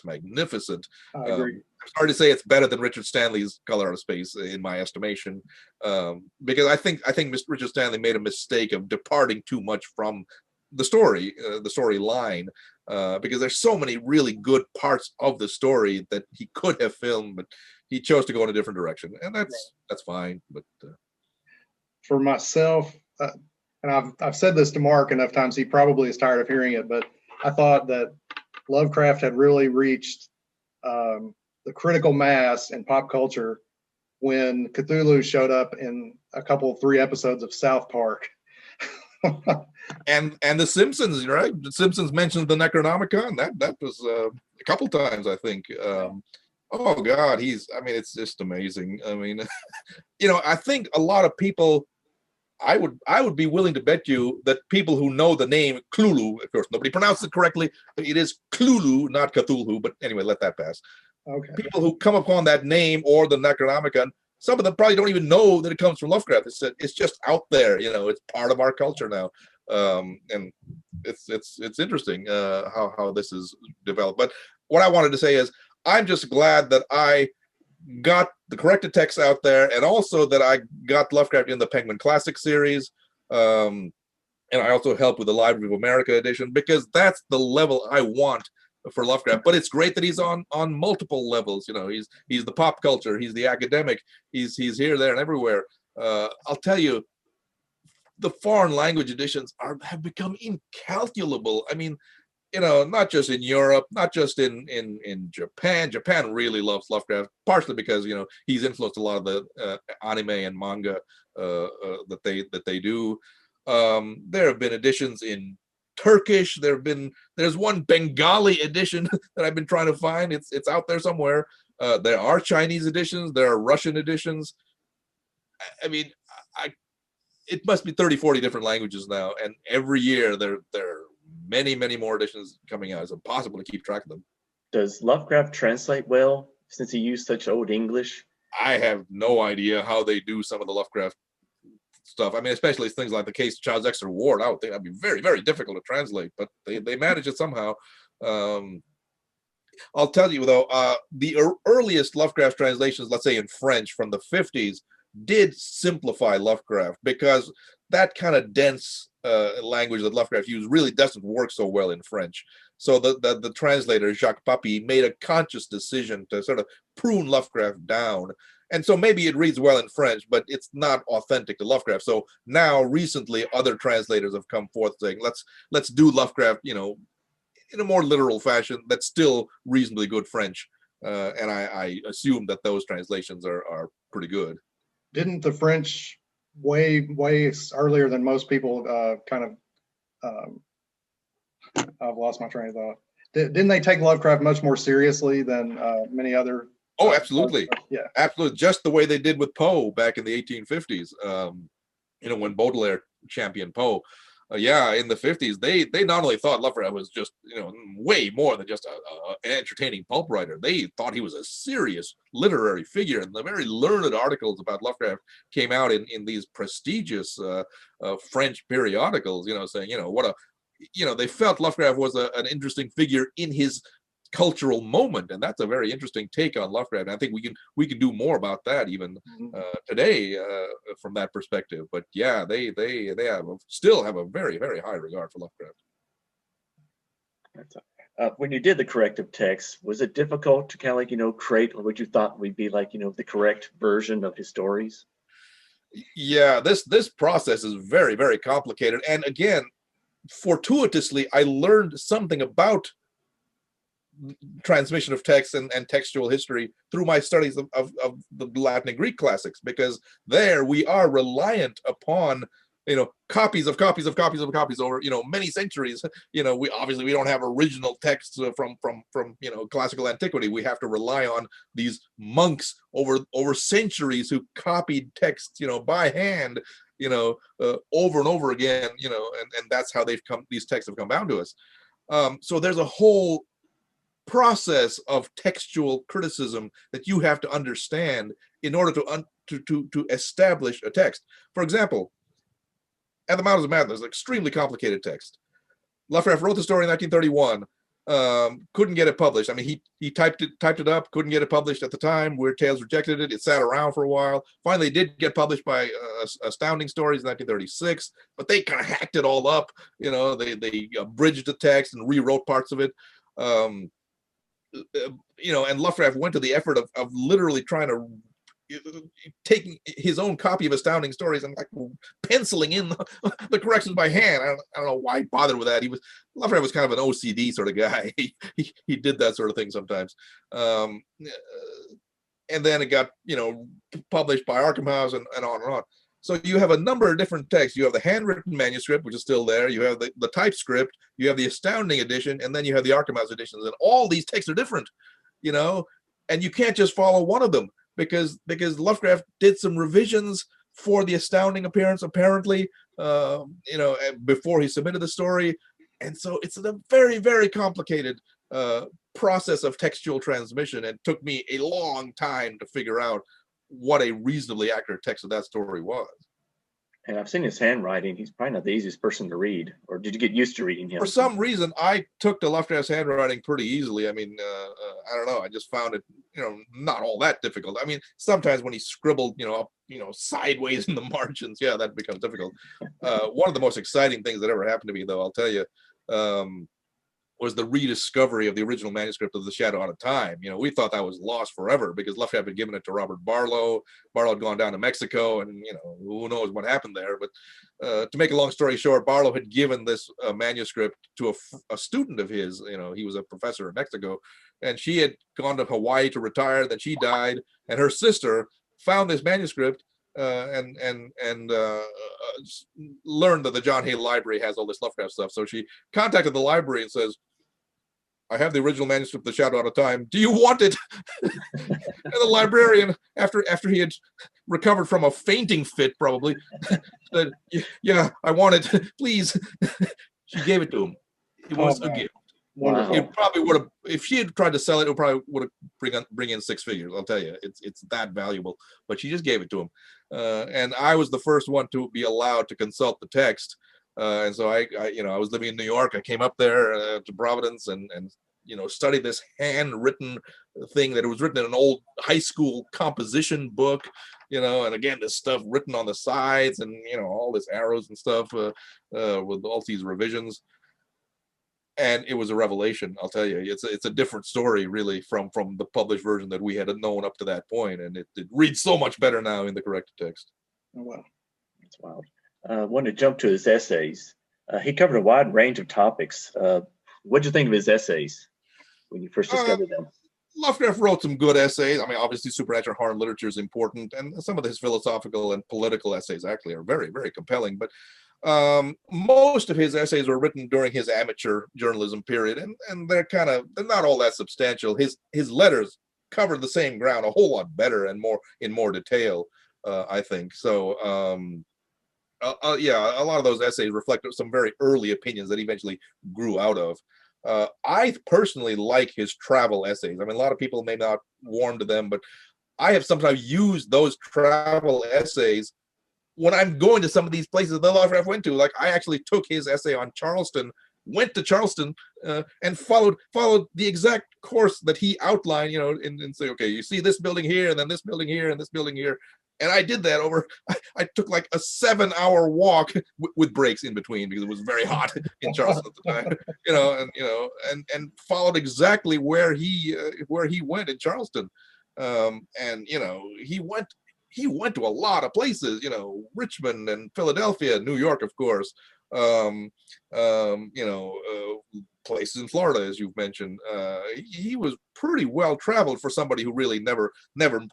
magnificent. I agree. It's hard to say it's better than Richard Stanley's Color Out of Space, in my estimation, because I think Richard Stanley made a mistake of departing too much from the storyline, because there's so many really good parts of the story that he could have filmed, but he chose to go in a different direction, and that's fine. But for myself, and I've said this to Mark enough times, he probably is tired of hearing it, but I thought that Lovecraft had really reached the critical mass in pop culture when Cthulhu showed up in 3 episodes of South Park. and The Simpsons, right? The Simpsons mentioned the Necronomicon. That was a couple times, I think. Oh God, it's just amazing. I mean, I think a lot of people, I would be willing to bet you that people who know the name Cthulhu, of course, nobody pronounced it correctly, but it is Cthulhu, not Cthulhu, but anyway, let that pass. Okay. People who come upon that name or the Necronomicon, some of them probably don't even know that it comes from Lovecraft. It's just out there, it's part of our culture now. And it's interesting how this is developed. But what I wanted to say is, I'm just glad that I got the corrected text out there, and also that I got Lovecraft in the Penguin Classic series, and I also helped with the Library of America edition, because that's the level I want for Lovecraft. But it's great that he's on multiple levels. He's the pop culture, he's the academic, he's here, there, and everywhere. I'll tell you, the foreign language editions have become incalculable. I mean, not just in Europe, not just in Japan. Japan really loves Lovecraft, partially because he's influenced a lot of the anime and manga that they do. There have been editions in Turkish. There's one Bengali edition that I've been trying to find. It's out there somewhere. There are Chinese editions. There are Russian editions. I mean, it must be 30-40 different languages now, and every year there are many more editions coming out. It's impossible to keep track of them. Does Lovecraft translate well, since he used such old English? I have no idea how they do some of the Lovecraft stuff. I mean, especially things like the Case of Charles Dexter Ward. I would think that'd be very, very difficult to translate, but they manage it somehow. I'll tell you though, the earliest Lovecraft translations, let's say in French from the 50s, did simplify Lovecraft, because that kind of dense language that Lovecraft used really doesn't work so well in French. So the translator, Jacques Papy, made a conscious decision to sort of prune Lovecraft down. And so maybe it reads well in French, but it's not authentic to Lovecraft. So now recently other translators have come forth saying, let's do Lovecraft, you know, in a more literal fashion that's still reasonably good French. And I assume that those translations are pretty good. Didn't the French way earlier than most people I've lost my train of thought. Didn't they take Lovecraft much more seriously than many other? Oh, absolutely. Yeah, absolutely. Just the way they did with Poe back in the 1850s. You know, when Baudelaire championed Poe. Yeah, in the 50s, they not only thought Lovecraft was just, you know, way more than just an entertaining pulp writer. They thought he was a serious literary figure, and the very learned articles about Lovecraft came out in these prestigious French periodicals. You know, saying, you know, what a, you know, they felt Lovecraft was an interesting figure in his cultural moment, and that's a very interesting take on Lovecraft. And I think we can do more about that even today from that perspective. But yeah, they still have a very, very high regard for Lovecraft. When you did the corrective text, was it difficult to kind of like, you know, create what you thought would be like, you know, the correct version of his stories? Yeah, this process is very, very complicated. And again, fortuitously, I learned something about transmission of text and textual history through my studies of the Latin and Greek classics, because there we are reliant upon, you know, copies of copies over, you know, many centuries. You know, we don't have original texts from you know, classical antiquity. We have to rely on these monks over centuries who copied texts, you know, by hand, you know, over and over again, you know, and that's how these texts have come down to us. So there's a whole process of textual criticism that you have to understand in order to establish a text. For example, At the Mountains of Madness, an extremely complicated text. Lovecraft wrote the story in 1931. Couldn't get it published. I mean, he typed it up, couldn't get it published at the time. Weird Tales rejected it. It sat around for a while. Finally, it did get published by Astounding Stories in 1936, but they kind of hacked it all up. You know, they abridged the text and rewrote parts of it. You know, and Lovecraft went to the effort of literally trying to taking his own copy of Astounding Stories and like penciling in the corrections by hand. I don't know why he bothered with that. Lovecraft was kind of an OCD sort of guy. He did that sort of thing sometimes. And then it got, you know, published by Arkham House and on and on. So you have a number of different texts. You have the handwritten manuscript, which is still there. You have the typescript. You have the Astounding edition, and then you have the Arkham House editions. And all these texts are different, you know, and you can't just follow one of them because Lovecraft did some revisions for the Astounding appearance, apparently, you know, before he submitted the story. And so it's a very, very complicated process of textual transmission. And it took me a long time to figure out what a reasonably accurate text of that story was. And I've seen his handwriting. He's probably not the easiest person to read. Or did you get used to reading him? For some reason, I took to Lovecraft's handwriting pretty easily. I mean, I don't know. I just found it, you know, not all that difficult. I mean, sometimes when he scribbled, you know, up, you know, sideways in the margins, yeah, that becomes difficult. One of the most exciting things that ever happened to me, though, I'll tell you, was the rediscovery of the original manuscript of The Shadow Out of Time. You know, we thought that was lost forever because Lovecraft had given it to Robert Barlow. Barlow had gone down to Mexico, and, you know, who knows what happened there. But to make a long story short, Barlow had given this manuscript to a student of his. You know, he was a professor in Mexico, and she had gone to Hawaii to retire. Then she died, and her sister found this manuscript and learned that the John Hay Library has all this Lovecraft stuff. So she contacted the library and says, I have the original manuscript of The Shadow Out of Time. Do you want it? And the librarian, after he had recovered from a fainting fit, probably, said, yeah, I want it. Please. She gave it to him. It was a gift. Wonderful. It probably would have, if she had tried to sell it, it probably would have bring in 6 figures. I'll tell you, it's that valuable. But she just gave it to him, and I was the first one to be allowed to consult the text. And so I was living in New York. I came up there to Providence and studied this handwritten thing that it was written in an old high school composition book. And again, this stuff written on the sides and all this arrows and stuff with all these revisions. And it was a revelation. I'll tell you, it's a different story really from the published version that we had known up to that point, and it reads so much better now in the corrected text. Oh, wow, that's wild. I want to jump to his essays. He covered a wide range of topics. What did you think of his essays when you first discovered them? Lovecraft wrote some good essays. I mean, obviously, supernatural horror literature is important, and some of his philosophical and political essays actually are very, very compelling. But most of his essays were written during his amateur journalism period, and they're not all that substantial. His letters cover the same ground a whole lot better and in more detail, I think. So yeah, a lot of those essays reflect some very early opinions that he eventually grew out of. I personally like his travel essays. I mean, a lot of people may not warm to them, but I have sometimes used those travel essays when I'm going to some of these places that Lovecraft went to. Like, I actually took his essay on Charleston, went to Charleston, and followed the exact course that he outlined, and say, okay, you see this building here, and then this building here, and this building here. And I did that I took like a 7-hour walk with breaks in between because it was very hot in Charleston at the time, and followed exactly where he went in Charleston. And he went to a lot of places, Richmond and Philadelphia, New York, of course, places in Florida, as you've mentioned. He was pretty well traveled for somebody who really never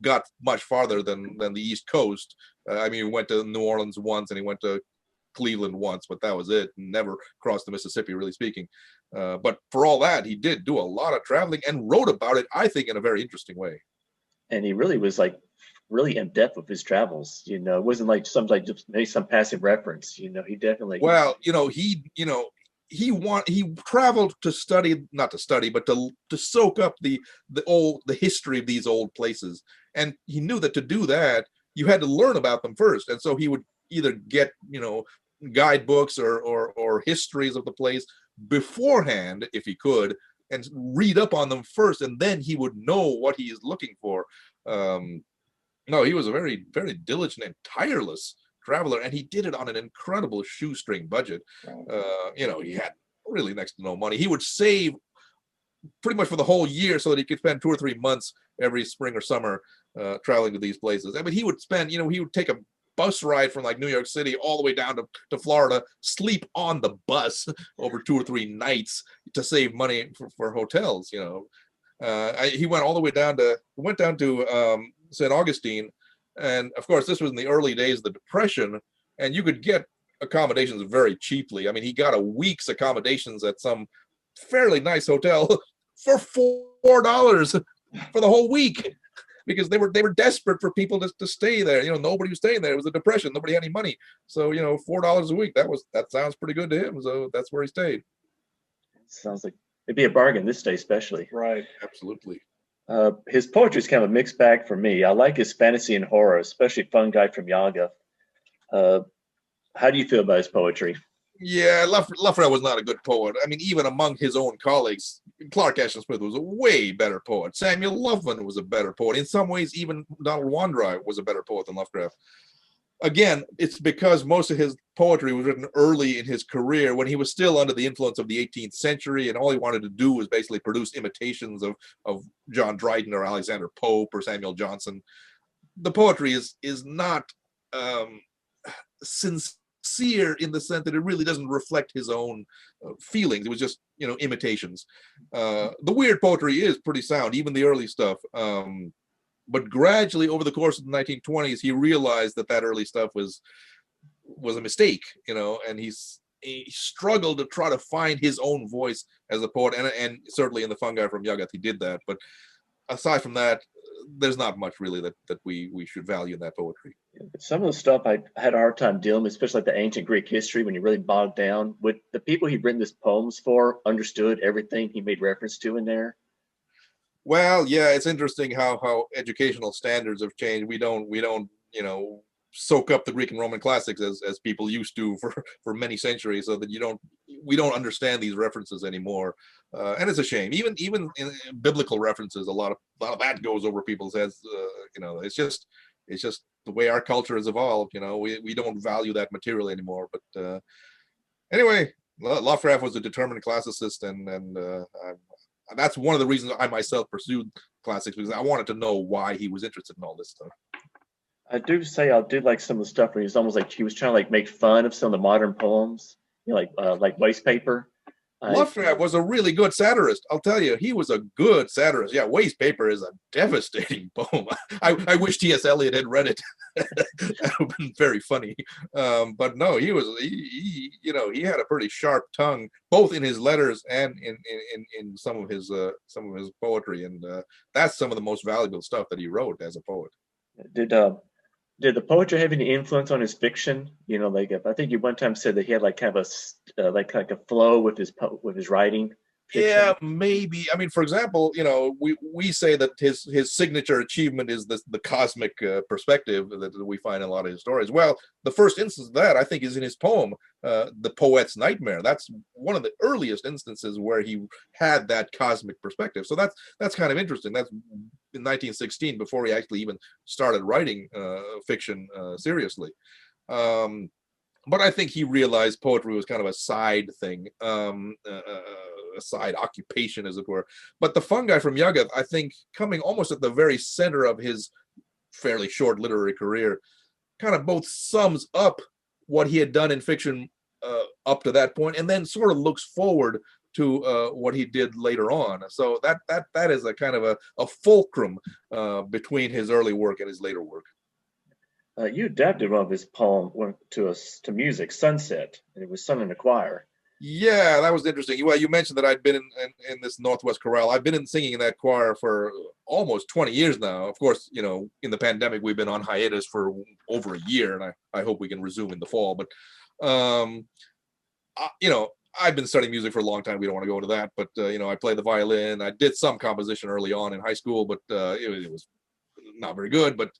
got much farther than the East Coast. I mean, he went to New Orleans once and he went to Cleveland once, but that was it. Never crossed the Mississippi, really speaking. But for all that, he did do a lot of traveling and wrote about it, I think, in a very interesting way. And he really was really in depth with his travels. It wasn't like just maybe some passive reference. He definitely. Well, he traveled to study, not to study, but to soak up the history of these old places. And he knew that to do that, you had to learn about them first. And so he would either get, guidebooks or histories of the place beforehand, if he could, and read up on them first, and then he would know what he is looking for. No, he was a very, very diligent and tireless traveler, and he did it on an incredible shoestring budget. He had really next to no money. He would save pretty much for the whole year so that he could spend 2 or 3 months every spring or summer traveling to these places. I mean, he would spend, he would take a bus ride from like New York City all the way down to Florida, sleep on the bus over 2 or 3 nights to save money for hotels. He went all the way down to St. Augustine, and of course this was in the early days of the Depression, and you could get accommodations very cheaply. I mean, he got a week's accommodations at some fairly nice hotel for $4 for the whole week, because they were desperate for people to stay there. Nobody was staying there. It was a Depression. Nobody had any money. So, $4 a week, that sounds pretty good to him. So that's where he stayed. Sounds like it'd be a bargain this day, especially. Right. Absolutely. His poetry is kind of a mixed bag for me. I like his fantasy and horror, especially Fungi from Yaga. How do you feel about his poetry? Yeah, Lovecraft was not a good poet. I mean, even among his own colleagues, Clark Ashton Smith was a way better poet. Samuel Loveman was a better poet. In some ways, even Donald Wandrei was a better poet than Lovecraft. Again, it's because most of his poetry was written early in his career when he was still under the influence of the 18th century, and all he wanted to do was basically produce imitations of John Dryden or Alexander Pope or Samuel Johnson. The poetry is not sincere in the sense that it really doesn't reflect his own feelings. It was just, imitations. The weird poetry is pretty sound, even the early stuff. But gradually, over the course of the 1920s, he realized that early stuff was a mistake, and he struggled to try to find his own voice as a poet, and certainly in the Fungi from Yagath he did that. But aside from that, there's not much really that we should value in that poetry. Some of the stuff I had a hard time dealing with, especially like the ancient Greek history, when you really bogged down with the people he'd written these poems for, understood everything he made reference to in there. Well, yeah, it's interesting how educational standards have changed. We don't soak up the Greek and Roman classics as people used to for many centuries, so that we don't understand these references anymore, and it's a shame. Even in biblical references, a lot of that goes over people's heads. It's just the way our culture has evolved. We don't value that material anymore. But anyway, Lovecraft was a determined classicist, and that's one of the reasons I myself pursued classics, because I wanted to know why he was interested in all this stuff. I do say I did like some of the stuff where he was almost like he was trying to like make fun of some of the modern poems, like Waste Paper. Lovecraft was a really good satirist. I'll tell you, he was a good satirist. Yeah, Waste Paper is a devastating poem. I wish T.S. Eliot had read it. That would have been very funny. But no, he had a pretty sharp tongue, both in his letters and in some of his poetry, and that's some of the most valuable stuff that he wrote as a poet. Did the poetry have any influence on his fiction? Like I think you one time said that he had like kind of like a flow with his writing. Fiction. Yeah, maybe. I mean, for example, we say that his signature achievement is the cosmic perspective that we find in a lot of his stories. Well, the first instance of that, I think, is in his poem, "The Poet's Nightmare." That's one of the earliest instances where he had that cosmic perspective. So that's kind of interesting. That's in 1916, before he actually even started writing fiction seriously. But I think he realized poetry was kind of a side thing, a side occupation, as it were. But the fungi from Yuggoth, I think, coming almost at the very center of his fairly short literary career, kind of both sums up what he had done in fiction up to that point, and then sort of looks forward to what he did later on. So that is a kind of a fulcrum between his early work and his later work. You adapted one of his poems to music, "Sunset," and it was sung in a choir. Yeah, that was interesting. Well, you mentioned that I'd been in this Northwest Chorale. I've been singing in that choir for almost 20 years now. Of course, in the pandemic, we've been on hiatus for over a year, and I hope we can resume in the fall. But, I've been studying music for a long time. We don't want to go into that. But, I play the violin. I did some composition early on in high school, but it was not very good. But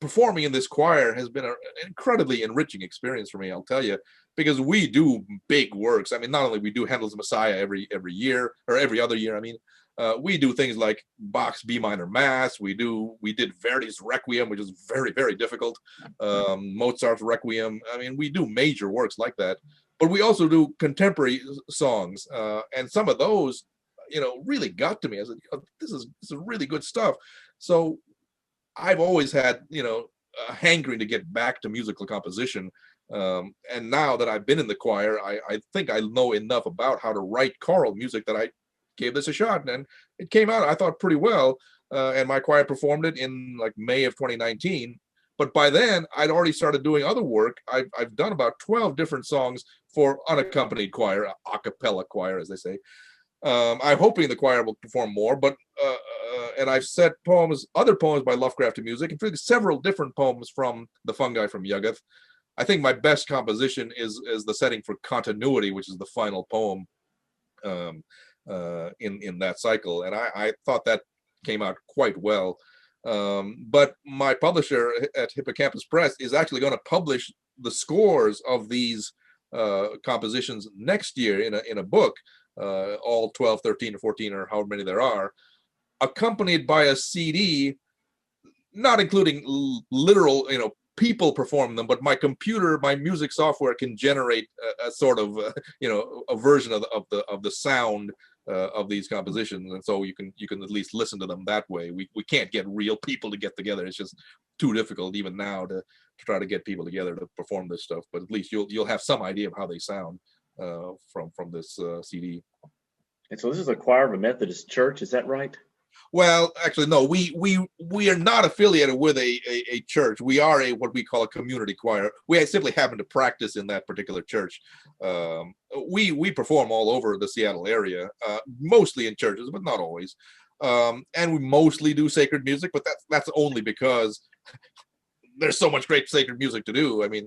performing in this choir has been an incredibly enriching experience for me, I'll tell you, because we do big works. I mean, not only we do Handel's Messiah every year, or every other year, I mean, we do things like Bach's B minor Mass. We did Verdi's Requiem, which is very, very difficult. Mozart's Requiem. I mean, we do major works like that, but we also do contemporary songs, and some of those, really got to me. I said, this is really good stuff. So I've always had, a hankering to get back to musical composition. And now that I've been in the choir, I think I know enough about how to write choral music that I gave this a shot. And it came out, I thought, pretty well. And my choir performed it in like May of 2019. But by then, I'd already started doing other work. I've done about 12 different songs for unaccompanied choir, a cappella choir, as they say. I'm hoping the choir will perform more, but and I've set other poems by Lovecraft to music, including several different poems from the fungi from Yuggoth. I think my best composition is the setting for Continuity, which is the final poem in that cycle, and I thought that came out quite well. But my publisher at Hippocampus Press is actually going to publish the scores of these compositions next year in a book. All 12, 13, or 14, or however many there are, accompanied by a CD, not including literal, people perform them, but my music software can generate a sort of, a version of the sound of these compositions, and so you can at least listen to them that way. We can't get real people to get together. It's just too difficult even now to try to get people together to perform this stuff. But at least you'll have some idea of how they sound from this CD. And so this is a choir of a Methodist church, is that right? Well, actually, no. We are not affiliated with a church. We are a what we call a community choir. We simply happen to practice in that particular church. We perform all over the Seattle area, mostly in churches, but not always. And we mostly do sacred music, but that's only because there's so much great sacred music to do. I mean,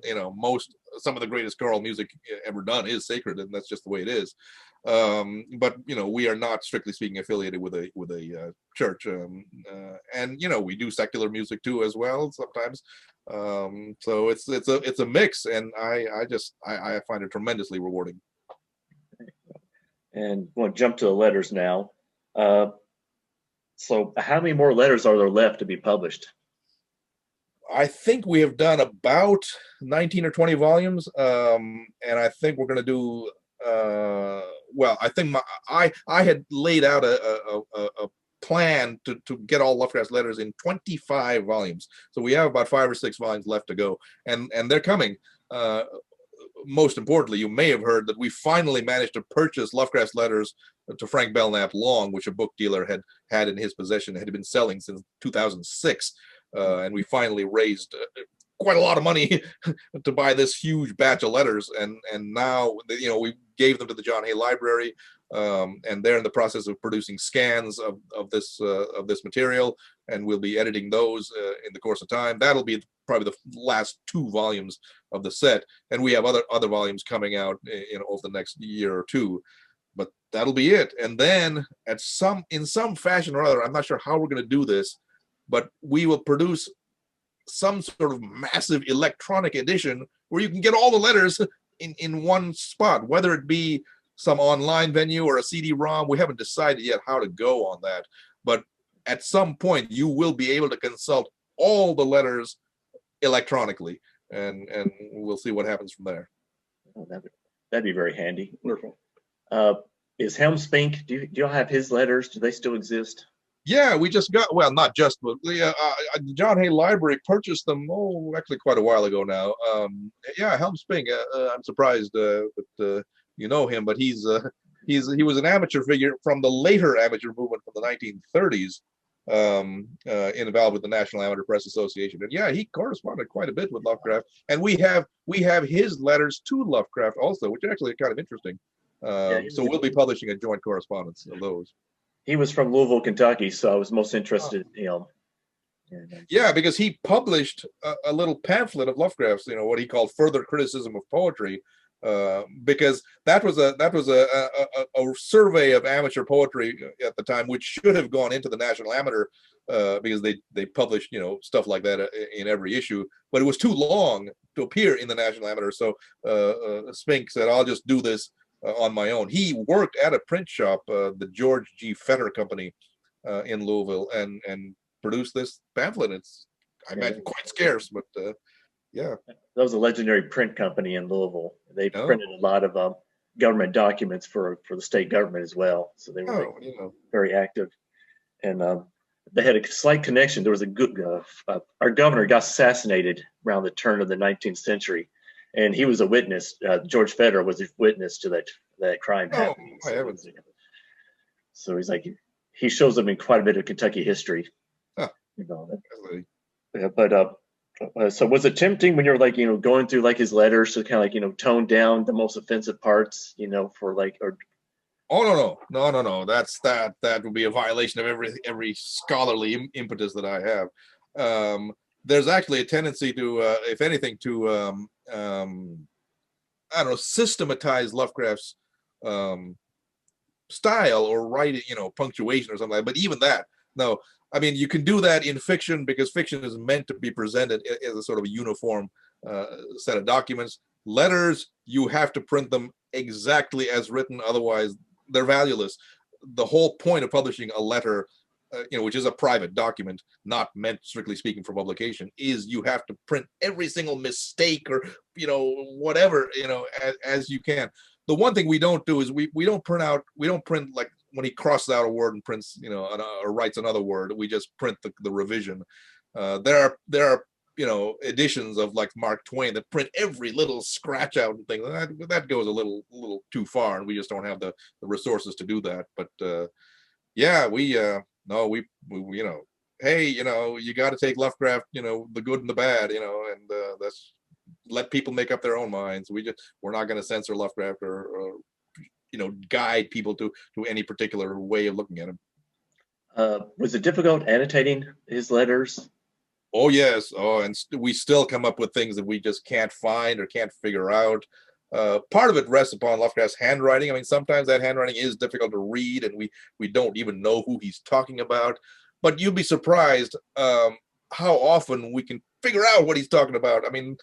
some of the greatest choral music ever done is sacred, and that's just the way it is. But we are not strictly speaking affiliated with a church, and we do secular music too as well sometimes. So it's a mix, and I find it tremendously rewarding. And we'll jump to the letters now. So how many more letters are there left to be published? I think we have done about 19 or 20 volumes, and I think we're going to do. Well, I think I had laid out a plan to get all Lovecraft's letters in 25 volumes. So we have about 5 or 6 volumes left to go, and they're coming. Most importantly, you may have heard that we finally managed to purchase Lovecraft's letters to Frank Belknap Long, which a book dealer had in his possession, had been selling since 2006. And we finally raised quite a lot of money to buy this huge batch of letters, and now we gave them to the John Hay Library, and they're in the process of producing scans of this material, and we'll be editing those in the course of time. That'll be probably the last 2 volumes of the set, and we have other volumes coming out over the next year or 2. But that'll be it, and then in some fashion or other, I'm not sure how we're going to do this, but we will produce some sort of massive electronic edition where you can get all the letters in one spot, whether it be some online venue or a CD-ROM. We haven't decided yet how to go on that, but at some point you will be able to consult all the letters electronically, and we'll see what happens from there. Oh, that'd be very handy. Wonderful. Is Helm Spink, do y'all have his letters? Do they still exist? Yeah, we just got, well, not just, but the John Hay Library purchased them, actually quite a while ago now. Yeah, Helm Spink, I'm surprised that you know him, but he was an amateur figure from the later amateur movement from the 1930s, involved with the National Amateur Press Association. And yeah, he corresponded quite a bit with Lovecraft. And we have his letters to Lovecraft also, which actually is kind of interesting. So we'll be publishing a joint correspondence of those. He was from Louisville, Kentucky, so I was most interested in him. Yeah, because he published a little pamphlet of Lovecraft's, what he called Further Criticism of Poetry, because that was a survey of amateur poetry at the time, which should have gone into the National Amateur, because they published stuff like that in every issue, but it was too long to appear in the National Amateur. So Spink said, "I'll just do this on my own." He worked at a print shop, the George G. Fetter Company in Louisville, and produced this pamphlet. It's, I imagine, quite scarce, but yeah. That was a legendary print company in Louisville. They printed a lot of government documents for the state government as well. So they were very active. And they had a slight connection. There was a good, our governor got assassinated around the turn of the 19th century. And he was a witness. George Fetter was a witness to that crime happening. So he's like, he shows up in quite a bit of Kentucky history. Huh. So was it tempting when you're like, going through like his letters to kind of like, tone down the most offensive parts, for like, or? Oh, no. That would be a violation of every scholarly impetus that I have. There's actually a tendency to, if anything, to I don't know, systematize Lovecraft's style or writing, punctuation or something like that. But even that, no. I mean, you can do that in fiction because fiction is meant to be presented as a sort of a uniform set of documents. Letters, you have to print them exactly as written, otherwise they're valueless. The whole point of publishing a letter, which is a private document, not meant strictly speaking for publication, is you have to print every single mistake or whatever as you can. The one thing we don't do is we don't print like when he crosses out a word and prints or writes another word. We just print the revision. There are editions of like Mark Twain that print every little scratch out and thing. That goes a little too far, and we just don't have the resources to do that. But yeah, we no, we hey, you got to take Lovecraft, the good and the bad, and that's let people make up their own minds. We're not going to censor Lovecraft or guide people to any particular way of looking at him. Was it difficult annotating his letters? Oh yes. Oh, and we still come up with things that we just can't find or can't figure out. Part of it rests upon Lovecraft's handwriting. I mean, sometimes that handwriting is difficult to read, and we don't even know who he's talking about. But you'd be surprised how often we can figure out what he's talking about. I mean,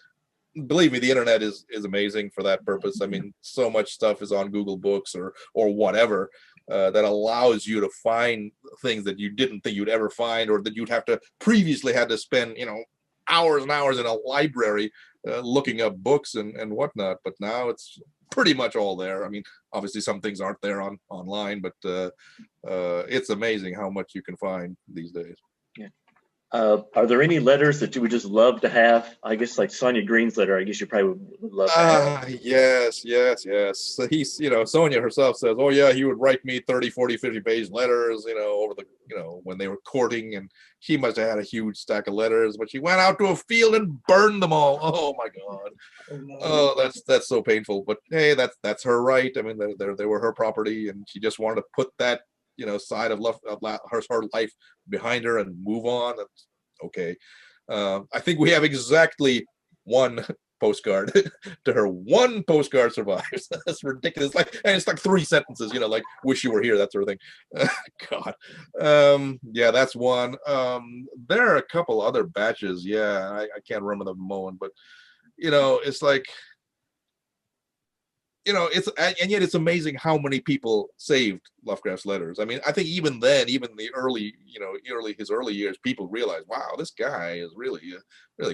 believe me, the internet is amazing for that purpose. I mean, so much stuff is on Google Books or whatever that allows you to find things that you didn't think you'd ever find, or that you'd have to previously had to spend hours and hours in a library looking up books and whatnot. But now it's pretty much all there. I mean, obviously some things aren't there online, but it's amazing how much you can find these days. Yeah. Are there any letters that you would just love to have? I guess like Sonia Green's letter, I guess you probably would love to have. Yes. So he's, Sonia herself says, oh yeah, he would write me 30, 40, 50 page letters, over the, when they were courting, and she must have had a huge stack of letters, but she went out to a field and burned them all. Oh my God. Oh, no. Oh, that's so painful, but hey, that's her right. I mean, they were her property, and she just wanted to put that, side of her life behind her and move on. That's okay. I think we have exactly one postcard to her. One postcard survives. That's ridiculous. And it's like 3 sentences, like wish you were here, that sort of thing. God. Yeah, that's one. There are a couple other batches. Yeah, I can't remember them at the moment, but it's like, it's, and yet it's amazing how many people saved Lovecraft's letters. I mean, I think even then, even the his early years, people realized, wow, this guy is really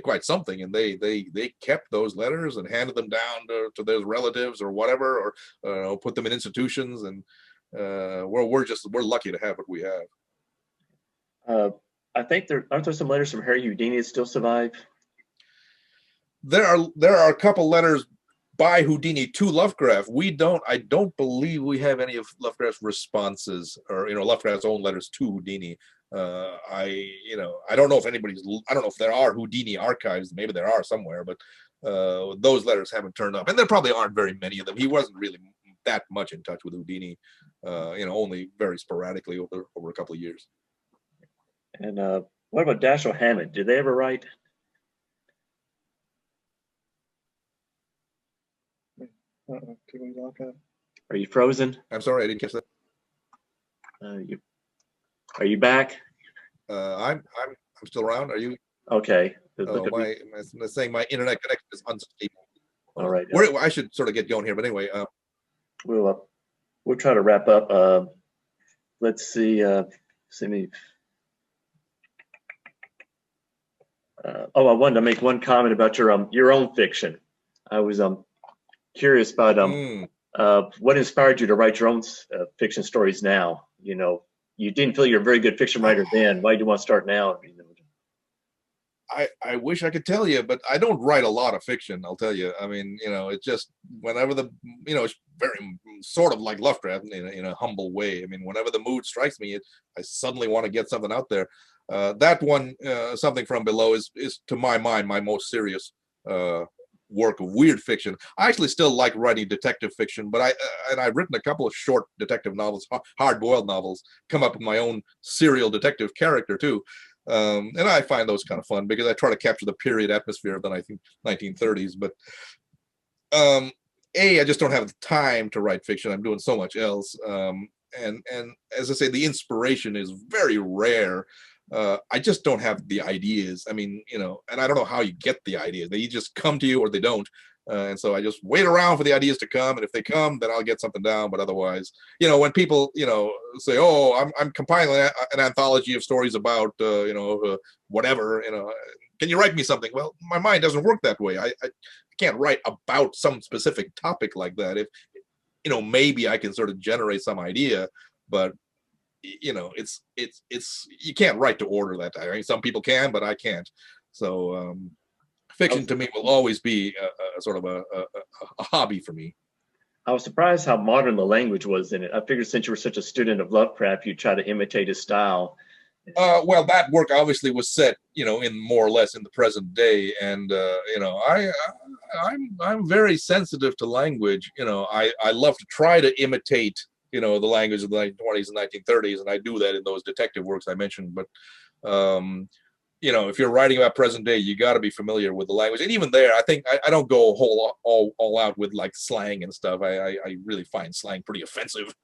quite something. And they kept those letters and handed them down to their relatives or whatever, or put them in institutions. And we're lucky to have what we have. I think aren't there some letters from Harry Houdini that still survive? There are a couple letters by Houdini to Lovecraft. I don't believe we have any of Lovecraft's responses, or Lovecraft's own letters to Houdini. I don't know if there are Houdini archives. Maybe there are somewhere, but those letters haven't turned up, and there probably aren't very many of them. He wasn't really that much in touch with Houdini, only very sporadically over a couple of years. And what about Dashiell Hammett? Did they ever write? Did we lock up? Are you frozen? I'm sorry, I didn't catch that. Are you back? I'm still around. Are you? Okay. I'm saying my internet connection is unstable. All right. I should sort of get going here, but anyway. We'll try to wrap up. Let's see. I wanted to make one comment about your own fiction. I was curious about what inspired you to write your own fiction stories now. You didn't feel you're a very good fiction writer then. Why do you want to start now? I wish I could tell you, but I don't write a lot of fiction, I'll tell you. I mean, it's just whenever it's very sort of like Lovecraft in a humble way. I mean, whenever the mood strikes me, I suddenly want to get something out there. That one, Something from Below, is to my mind my most serious work of weird fiction. I actually still like writing detective fiction, but I've written a couple of short detective novels, hard-boiled novels, come up with my own serial detective character too. And I find those kind of fun because I try to capture the period atmosphere of the 1930s. But I just don't have the time to write fiction. I'm doing so much else. And as I say, the inspiration is very rare. I just don't have the ideas. I mean, and I don't know how you get the ideas. They just come to you or they don't. And so I just wait around for the ideas to come. And if they come, then I'll get something down. But otherwise, when people, say, oh, I'm compiling an anthology of stories about, whatever, can you write me something? Well, my mind doesn't work that way. I can't write about some specific topic like that. If, maybe I can sort of generate some idea, but it's you can't write to order that. I mean, some people can, but I can't. So fiction to me will always be a sort of a hobby for me. I was surprised how modern the language was in it. I figured since you were such a student of Lovecraft, you'd try to imitate his style. Well, that work obviously was set, in more or less in the present day, and I'm very sensitive to language. I love to try to imitate, the language of the 1920s and 1930s, and I do that in those detective works I mentioned. But if you're writing about present day, you got to be familiar with the language. And even there, I think I don't go all out with like slang and stuff. I really find slang pretty offensive,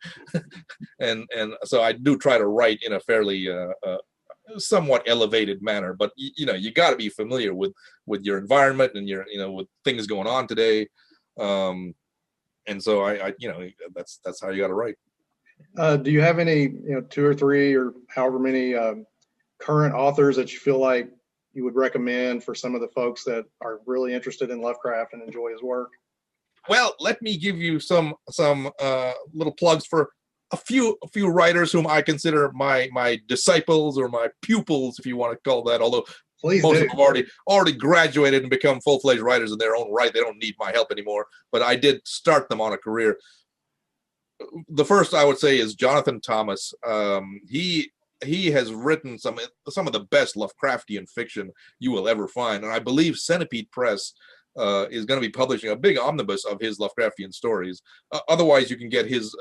and so I do try to write in a fairly somewhat elevated manner. But you got to be familiar with your environment and your with things going on today. And so I that's how you got to write. Do you have any 2 or 3 or however many current authors that you feel like you would recommend for some of the folks that are really interested in Lovecraft and enjoy his work? Well, let me give you some little plugs for a few writers whom I consider my disciples or my pupils, if you want to call that. Although Please most do. of them have already graduated and become full-fledged writers in their own right. They don't need my help anymore. But I did start them on a career. The first I would say is Jonathan Thomas. He has written some of the best Lovecraftian fiction you will ever find, and I believe Centipede Press is going to be publishing a big omnibus of his Lovecraftian stories. Otherwise, you can get his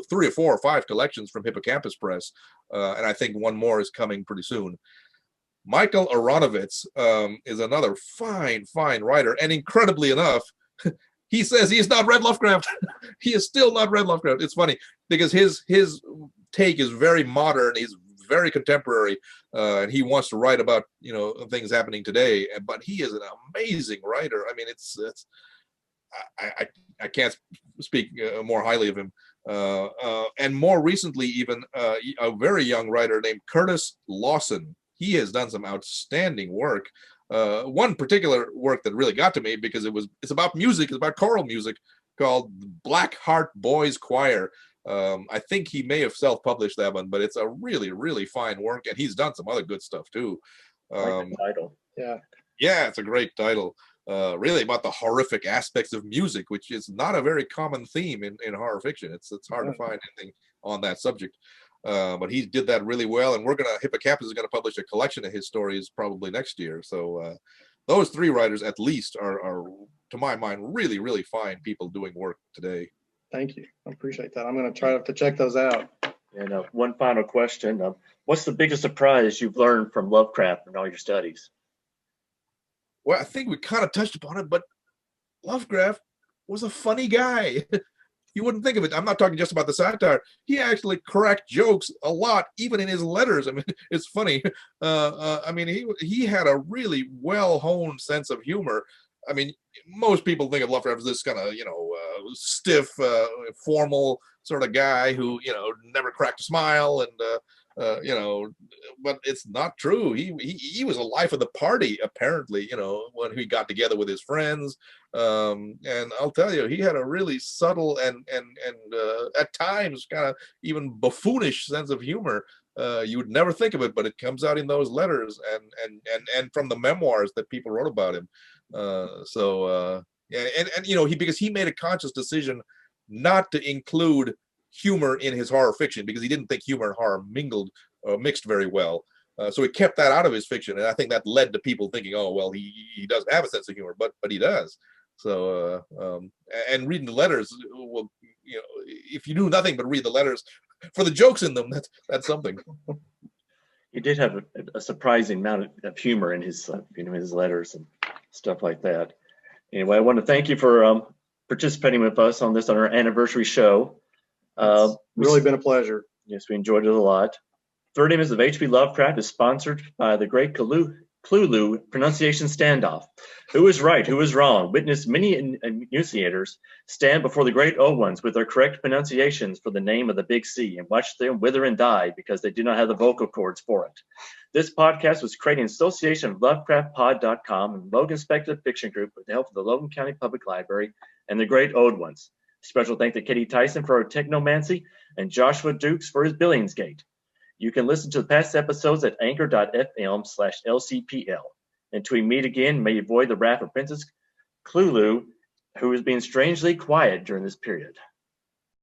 3 or 4 or 5 collections from Hippocampus Press, and I think one more is coming pretty soon. Michael Aronovitz is another fine writer, and incredibly enough, he says he has not read Lovecraft. He has still not read Lovecraft. It's funny because his take is very modern. He's very contemporary, and he wants to write about things happening today. But he is an amazing writer. I mean, I can't speak more highly of him. And more recently, even a very young writer named Curtis Lawson. He has done some outstanding work. One particular work that really got to me because it's about music, it's about choral music, called Black Heart Boys Choir. I think he may have self-published that one, but it's a really, really fine work, and he's done some other good stuff too. I like the title. Yeah, it's a great title. Really about the horrific aspects of music, which is not a very common theme in horror fiction. It's hard to find anything on that subject. But he did that really well, and Hippocampus is gonna publish a collection of his stories probably next year. So those 3 writers at least are to my mind really, really fine people doing work today. Thank you. I appreciate that. I'm going to try to check those out. And one final question. What's the biggest surprise you've learned from Lovecraft in all your studies? Well, I think we kind of touched upon it, but Lovecraft was a funny guy. You wouldn't think of it. I'm not talking just about the satire. He actually cracked jokes a lot, even in his letters. I mean, it's funny. I mean, he had a really well-honed sense of humor. I mean, most people think of Lovecraft as this kind of, stiff, formal sort of guy who, never cracked a smile, and but it's not true. He was a life of the party, apparently, when he got together with his friends. And I'll tell you, he had a really subtle and at times kind of even buffoonish sense of humor. You would never think of it, but it comes out in those letters and from the memoirs that people wrote about him. Yeah, and because he made a conscious decision not to include humor in his horror fiction because he didn't think humor and horror mixed very well. So he kept that out of his fiction, and I think that led to people thinking, oh well, he doesn't have a sense of humor, but he does. So and reading the letters, well, if you knew nothing but read the letters for the jokes in them, that's something. He did have a surprising amount of humor in his his letters and stuff like that. Anyway, I want to thank you for participating with us on our anniversary show. It's really been a pleasure. Yes, we enjoyed it a lot. 30 Minutes of H.P. Lovecraft is sponsored by the great Cthulhu pronunciation standoff. Who is right? Who is wrong? Witness many enunciators stand before the great old ones with their correct pronunciations for the name of the big C and watch them wither and die because they do not have the vocal cords for it. This podcast was created in association with LovecraftPod.com and Logan Speculative Fiction Group with the help of the Logan County Public Library and the great old ones. Special thanks to Katie Tyson for her technomancy and Joshua Dukes for his Billingsgate. You can listen to the past episodes at anchor.fm/LCPL. Until we meet again, may you avoid the wrath of Princess Cthulhu who was being strangely quiet during this period.